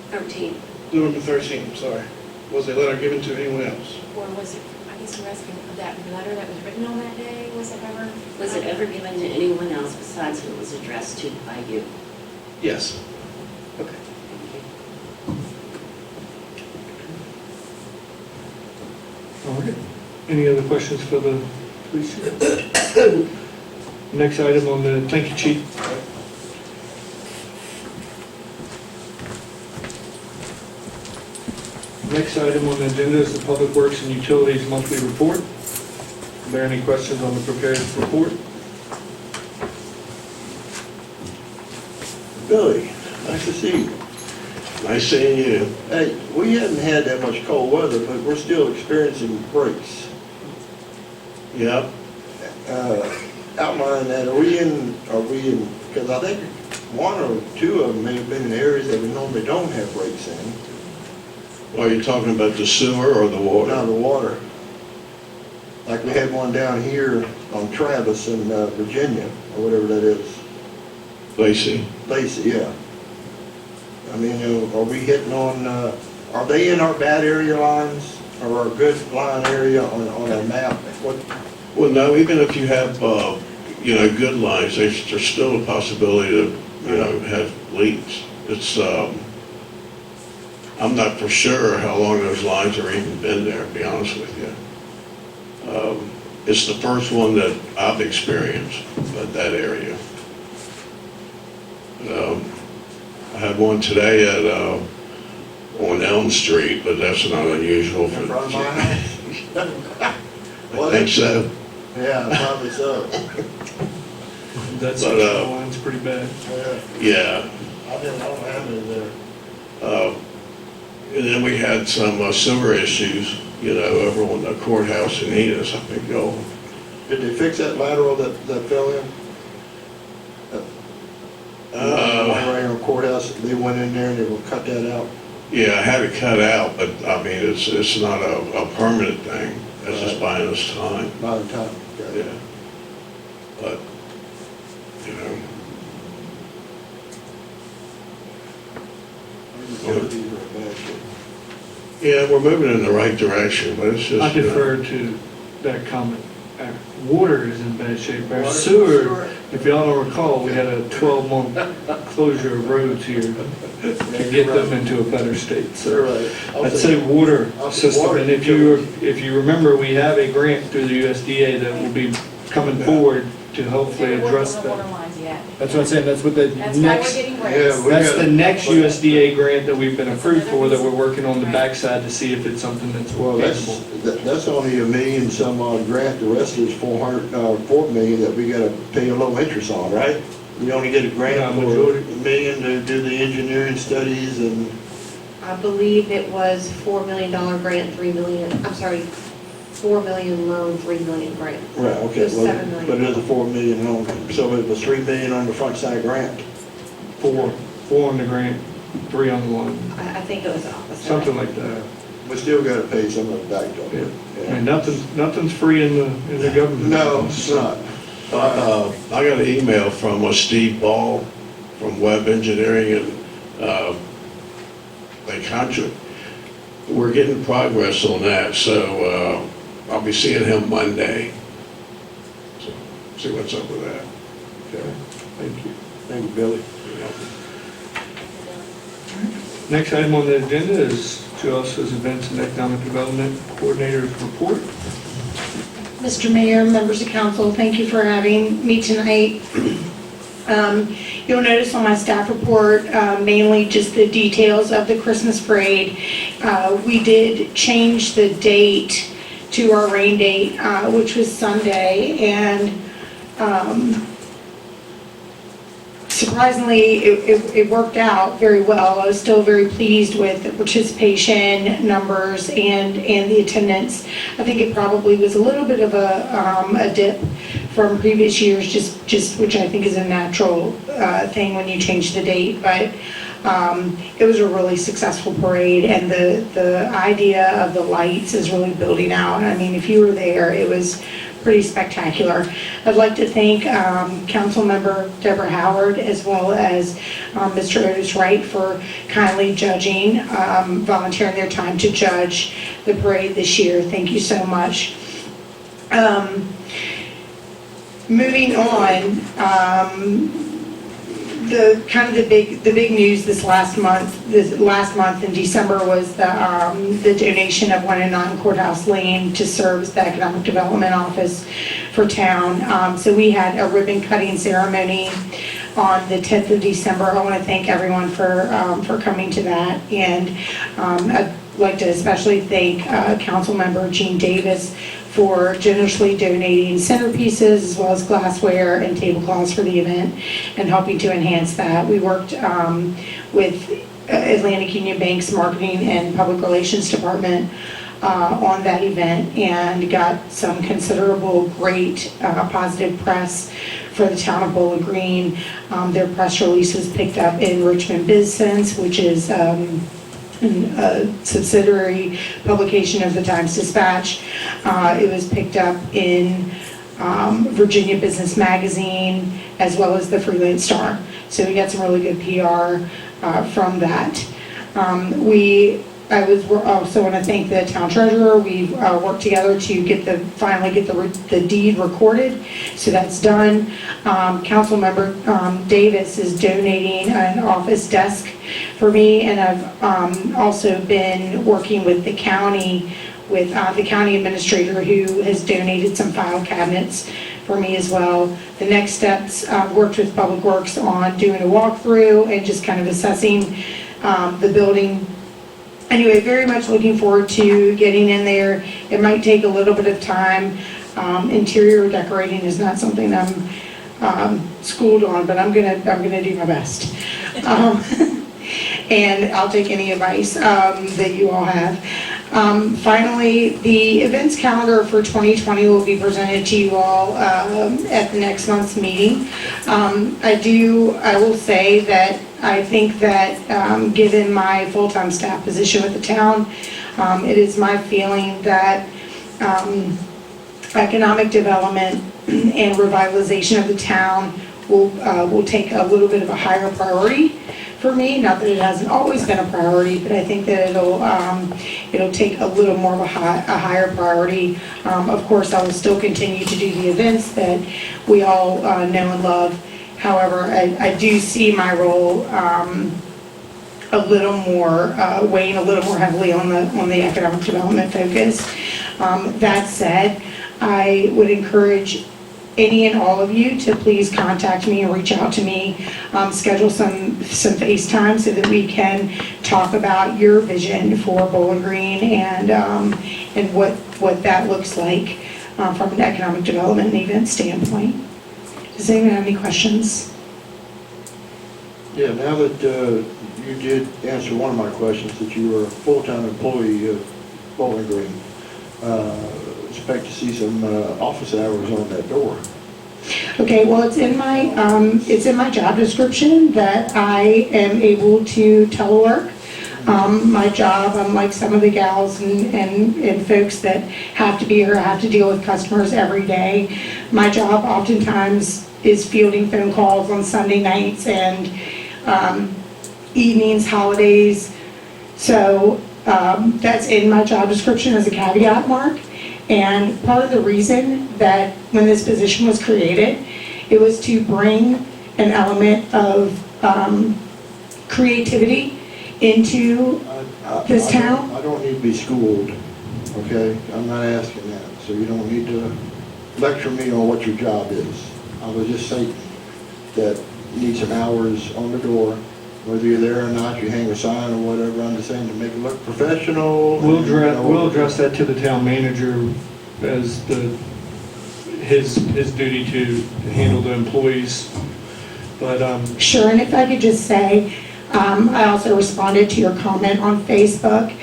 13th. November 13th, I'm sorry, was a letter given to anyone else? Or was it, I guess we're asking, that letter that was written on that day, was it ever? Was it ever given to anyone else besides who it was addressed to by you? Yes. Thank you. All right. Any other questions for the police chief? Next item on the, thank you, chief. Next item on the agenda is the Public Works and Utilities Monthly Report. Are there any questions on the prepared report? Billy, nice to see you. Nice seeing you. Hey, we haven't had that much cold weather, but we're still experiencing breaks. Yep. Outline that, are we in, because I think one or two of them may have been in areas that we normally don't have breaks in. Well, are you talking about the sewer or the water? No, the water. Like we had one down here on Travis in Virginia, or whatever that is. Lacey. Lacey, yeah. I mean, are we hitting on, are they in our bad area lines or our good line area on our map? Well, no, even if you have, good lines, there's still a possibility to, have leaks. It's, I'm not for sure how long those lines have even been there, to be honest with you. It's the first one that I've experienced at that area. I had one today at, on Elm Street, but that's not unusual for. In front of my house? I think so. Yeah, probably so. That section line's pretty bad. Yeah. I didn't know how many there. And then we had some sewer issues, over on the courthouse in Enos, I think, Did they fix that lateral that fell in? Right on courthouse, they went in there and they will cut that out? Yeah, I had it cut out, but I mean, it's not a permanent thing. It's just buying us time. Buying time, okay. Yeah. But, Utilities are in bad shape. Yeah, we're moving in the right direction, but it's just. I defer to that comment. Our water is in bad shape. Our sewer, if y'all don't recall, we had a 12-month closure of roads here to get them into a better state. So I'd say water system, and if you remember, we have a grant through the USDA that will be coming forward to hopefully address that. That's what I'm saying, that's what the next, that's the next USDA grant that we've been approved for, that we're working on the backside to see if it's something that's feasible. That's only $1 million some odd grant, the rest is $4 million that we gotta pay a low interest on, right? We only get a grant for $1 million to do the engineering studies and. I believe it was $4 million grant, 3 million, I'm sorry, 4 million loan, 3 million grant. Right, okay, It was well, 7 million. but it is a $4 million loan, so it was $3 million on the front side grant. Four on the grant, 3 on the loan, I think it was opposite. something like that. We still gotta pay some of it back though. I mean, nothing's free in the government. No, it's not. I got an email from Steve Ball from Web Engineering, and we're getting progress on that, so I'll be seeing him Monday. So, see what's up with that. Okay, thank you. Thank you, Billy. Next item on the agenda is Justice Events and Economic Development Coordinator's Report. Mr. Mayor, members of council, thank you for having me tonight. You'll notice on my staff report, mainly just the details of the Christmas parade. We did change the date to our rain date, which was Sunday, and surprisingly, it worked out very well. I was still very pleased with the participation numbers and the attendance. I think it probably was a little bit of a dip from previous years, just which I think is a natural thing when you change the date. But it was a really successful parade, and the idea of the lights is really building out. I mean, if you were there, it was pretty spectacular. I'd like to thank Councilmember Deborah Howard as well as Mr. Otis Wright for kindly judging, volunteering their time to judge the parade this year. Thank you so much. Moving on, the big news this last month in December was the donation of 109 Courthouse Lane to serve as the Economic Development Office for town. So we had a ribbon cutting ceremony on the 10th of December. I want to thank everyone for coming to that, and I'd like to especially thank Councilmember Gene Davis for generously donating centerpieces as well as glassware and tablecloths for the event and helping to enhance that. We worked with Atlantic Union Bank's marketing and public relations department on that event and got some considerable great positive press for the town of Bowling Green. Their press release was picked up in Richmond Biz Sense, which is a subsidiary publication of the Times-Dispatch. It was picked up in Virginia Business Magazine as well as the Freelance Star. So we got some really good PR from that. I also want to thank the town treasurer. We've worked together to finally get the deed recorded, so that's done. Councilmember Davis is donating an office desk for me, and I've also been working with the county, with the county administrator who has donated some file cabinets for me as well. The next steps, worked with Public Works on doing a walkthrough and just kind of assessing the building. Anyway, very much looking forward to getting in there. It might take a little bit of time. Interior decorating is not something I'm schooled on, but I'm gonna do my best. And I'll take any advice that you all have. Finally, the events calendar for 2020 will be presented to you all at the next month's meeting. I will say that I think that given my full-time staff position with the town, it is my feeling that economic development and revitalization of the town will take a little bit of a higher priority for me. Not that it hasn't always been a priority, but I think that it'll take a little more of a higher priority. Of course, I will still continue to do the events that we all know and love. However, I do see my role a little more, weighing a little more heavily on the economic development focus. That said, I would encourage any and all of you to please contact me and reach out to me, schedule some FaceTime so that we can talk about your vision for Bowling Green and what that looks like from an economic development and event standpoint. Does anyone have any questions? Yeah, now that you did answer one of my questions, that you were a full-time employee of Bowling Green, expect to see some office hours on that door. Okay, well, it's in my job description that I am able to telework. My job, unlike some of the gals and folks that have to be here, have to deal with customers every day. My job oftentimes is fielding phone calls on Sunday nights and evenings, holidays. So that's in my job description as a caveat, Mark. And part of the reason that when this position was created, it was to bring an element of creativity into this town. I don't need to be schooled, okay? I'm not asking that, so you don't need to lecture me on what your job is. I was just saying that you need some hours on the door, whether you're there or not, you hang a sign or whatever. I'm just saying to make it look professional. We'll address that to the town manager as his duty to handle the employees. But Sure, and if I could just say, I also responded to your comment on Facebook.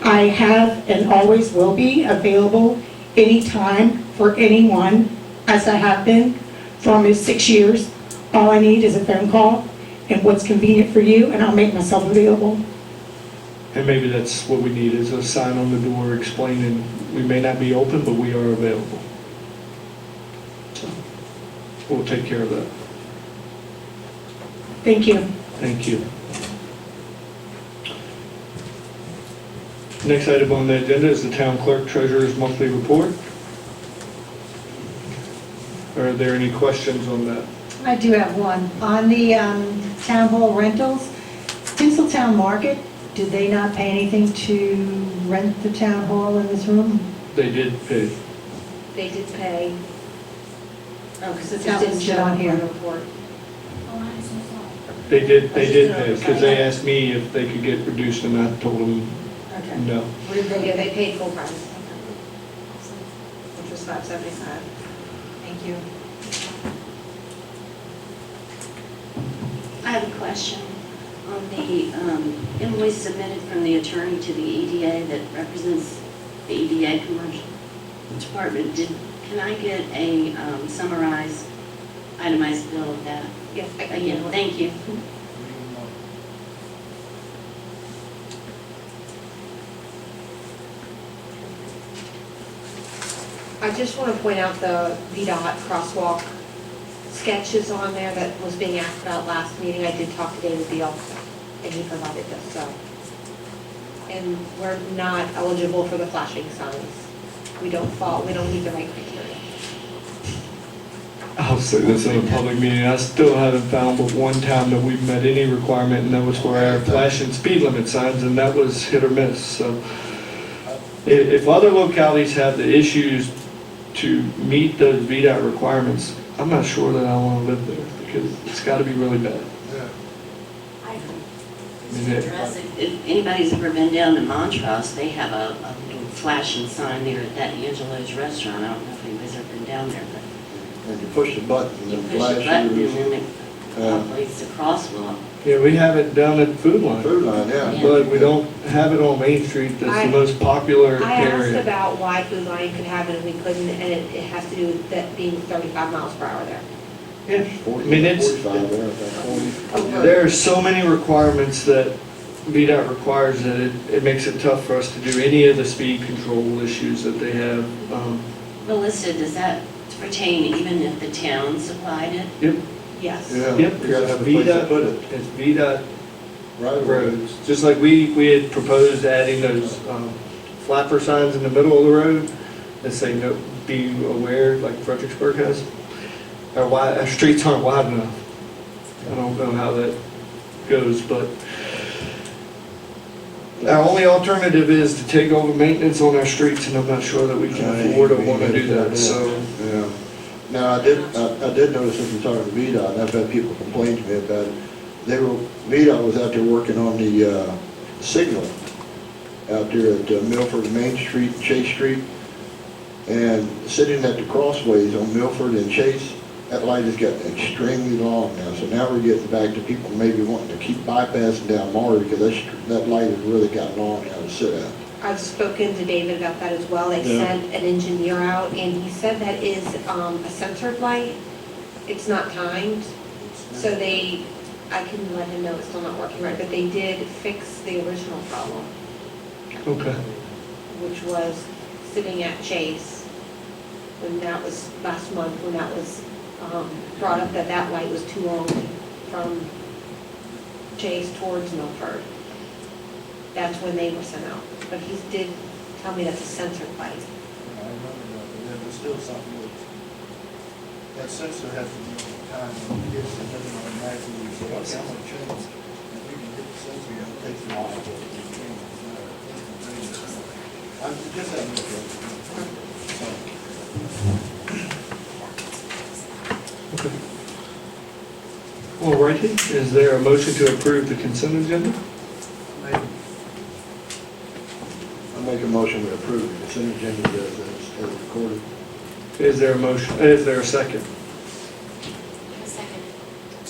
I have and always will be available anytime for anyone, as I have been for almost 6 years. All I need is a phone call and what's convenient for you, and I'll make myself available. and maybe that's what we need, is a sign on the door explaining we may not be open, but we are available. we'll take care of that. Thank you. Thank you. Next item on the agenda is the town clerk treasurer's monthly report. Are there any questions on that? I do have one. On the town hall rentals, Tinseltown Market, did they not pay anything to rent the town hall in this room? They did pay. They did pay. Oh, because it's Just not didn't listed show on on here. the report. They did pay, because they asked me if they could get reduced, and I told them Okay. no. What did they, yeah, they paid full price. Which was $575. Thank you. I have a question on the invoice submitted from the attorney to the EDA that represents the EDA commercial department. Can I get a summarized, itemized bill of that? Yes, I can. Again, thank you. I just want to point out the VDOT crosswalk sketches on there that was being asked about last meeting. I did talk to David Beal, and he provided this, so. And we're not eligible for the flashing signs. We don't meet the right criteria. I'll say this in a public meeting, I still haven't found but one time that we've met any requirement, and that was for our flashing speed limit signs, and that was hit or miss, so. If other localities have the issues to meet those VDOT requirements, I'm not sure that I want to live there, because it's got to be really bad. Yeah. If anybody's ever been down to Montrose, they have a little flashing sign there at that Angelo's restaurant. I don't know if anybody's ever been down there, but And you push the button and you it push the flashes. button and then it operates the crosswalk. Yeah, we have it down at Food Line. Food Line, yeah. But we don't have it on Main Street, that's the most popular I asked area. about why Food Lion could have it and we couldn't, and it has to do with that being 35 miles per hour there. Yeah, I mean, it's, 45 there, about 40. there are so many requirements that VDOT requires that it makes it tough for us to do any of the speed control issues that they have. Melissa, does that pertain even if the town supplied it? Yep. Yes. Yeah, Yep, you gotta have a place to put it. It's VDOT Right away. roads. Just like we had proposed adding those flapper signs in the middle of the road that say, no, be aware, like Fredericksburg has. Our streets aren't wide enough. I don't know how that goes, but our only alternative is to take over maintenance on our streets, and I'm not sure that we can afford or want to do that, so. Yeah. Now, I did notice if you're talking to VDOT, and I've had people complain to me about it. VDOT was out there working on the signal out there at Milford, Main Street, and Chase Street. And sitting at the crossways on Milford and Chase, that light has gotten extremely long now. So now we're getting back to people maybe wanting to keep bypassing down Maury because that light has really gotten long now to sit at. I've spoken to David about that as well. They Yeah. sent an engineer out, and he said that is a censored light. It's not timed. So I can let him know it's still not working right, but they did fix the original problem, Okay. which was sitting at Chase, when that was last month, when that was brought up that light was too long from Chase towards Milford. That's when they were sent out. But he did tell me that's a censored light. I remember that, but then there's still something that sensor has to be on the time when it gets, it doesn't automatically, so okay, I'm gonna change. If we can hit the sensor, it takes a while to change. I'm just having a look. Okay. All righty, is there a motion to approve the consent agenda? I make a motion to approve the consent agenda as recorded. Is there a motion, is there a second? A second.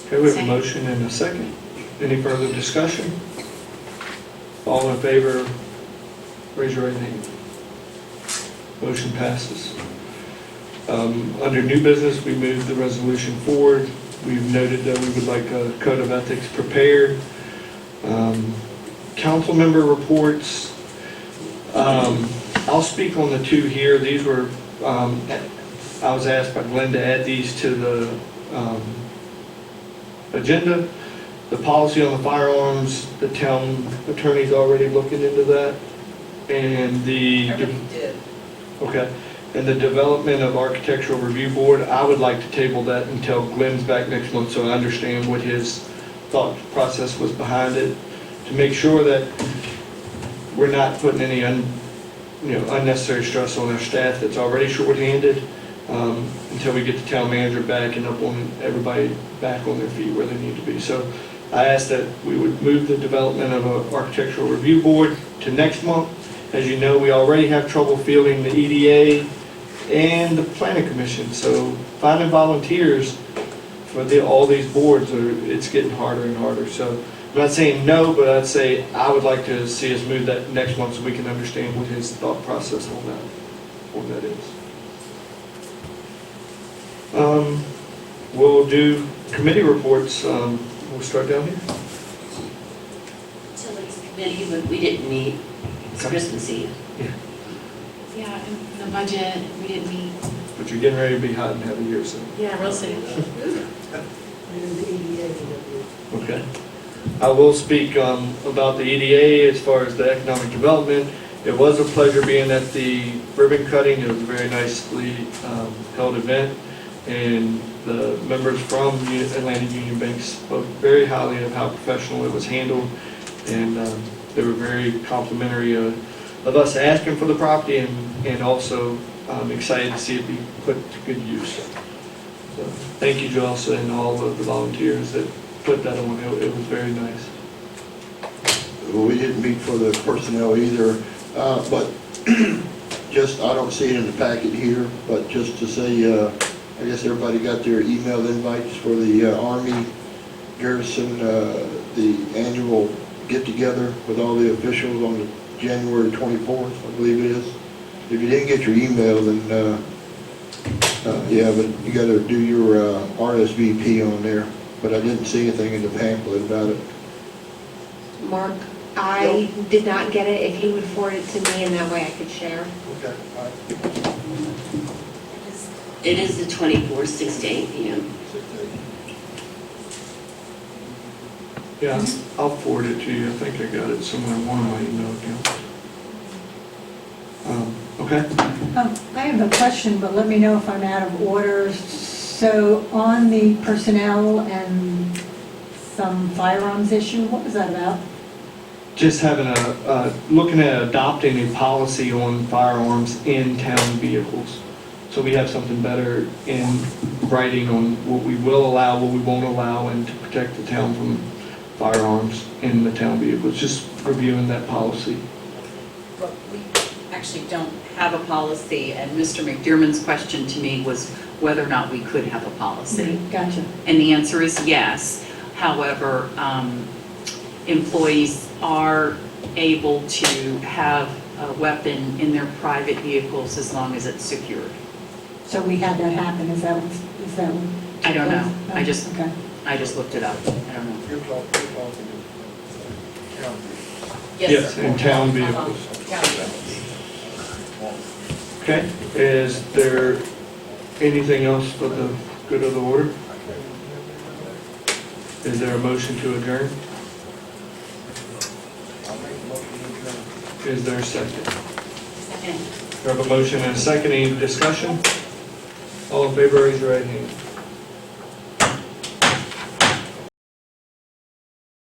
Okay, we have a motion and a second. Any further discussion? All in favor, raise your right hand. Motion passes. Under new business, we moved the resolution forward. We've noted that we would like a code of ethics prepared. Council member reports. I'll speak on the two here. These were, I I was asked by Glenn to add these to the agenda. The policy on the firearms, the town attorney's already looking into that. And I already did. okay. And the development of architectural review board, I would like to table that until Glenn's back next month so I understand what his thought process was behind it, to make sure that we're not putting any unnecessary stress on our staff that's already shorthanded, until we get the town manager back and up on everybody back on their feet where they need to be. So I asked that we would move the development of an architectural review board to next month. As you know, we already have trouble fielding the EDA and the planning commission, so finding volunteers for all these boards, it's getting harder and harder. So I'm not saying no, but I'd say I would like to see us move that next month so we can understand what his thought process on that is. We'll do committee reports. We'll start down here. Utilities committee, but we didn't meet. It's Christmas Eve. Yeah, and the budget, we didn't meet. But you're getting ready to be hot and heavy here soon. Yeah, we'll see. Okay. I will speak about the EDA as far as the economic development. It was a pleasure being at the ribbon cutting. It was a very nicely held event. And the members from Atlanta Union Bank spoke very highly of how professional it was handled. And they were very complimentary of us asking for the property and also excited to see it be put to good use. So thank you, Joss, and all of the volunteers that put that on. It was very nice. We didn't meet for the personnel either, but just, I don't see it in the packet here, but just to say, I guess everybody got their email invites for the Army Garrison, the annual get-together with all the officials on the January 24th, I believe it is. If you didn't get your email, then, yeah, but you got to do your RSVP on there. But I didn't see anything in the pamphlet about it. Mark, I did not get it. If you would forward it to me, and that way I could share. Okay. It is the 24th, 6 to 8 p.m. Yeah, I'll forward it to you. I think I got it somewhere in one of my email accounts. Okay. I have a question, but let me know if I'm out of order. So on the personnel and some firearms issue, what was that about? Just having looking at adopting a policy on firearms in town vehicles. So we have something better in writing on what we will allow, what we won't allow, and to protect the town from firearms in the town vehicles. Just reviewing that policy. But we actually don't have a policy, and Mr. McDermott's question to me was whether or not we could have a policy. Gotcha. And the answer is yes. However, employees are able to have a weapon in their private vehicles as long as it's secured. So we had that happen, is that what? I don't know. Okay. I just looked it up. I don't know. You're talking town. Yes, sir. in town vehicles. Town vehicles. Okay, is there anything else for the good of the order? Is there a motion to adjourn? I'll make a motion to adjourn. Is there a second? Second. We have a motion and a second. Any discussion? All in favor, raise your right hand.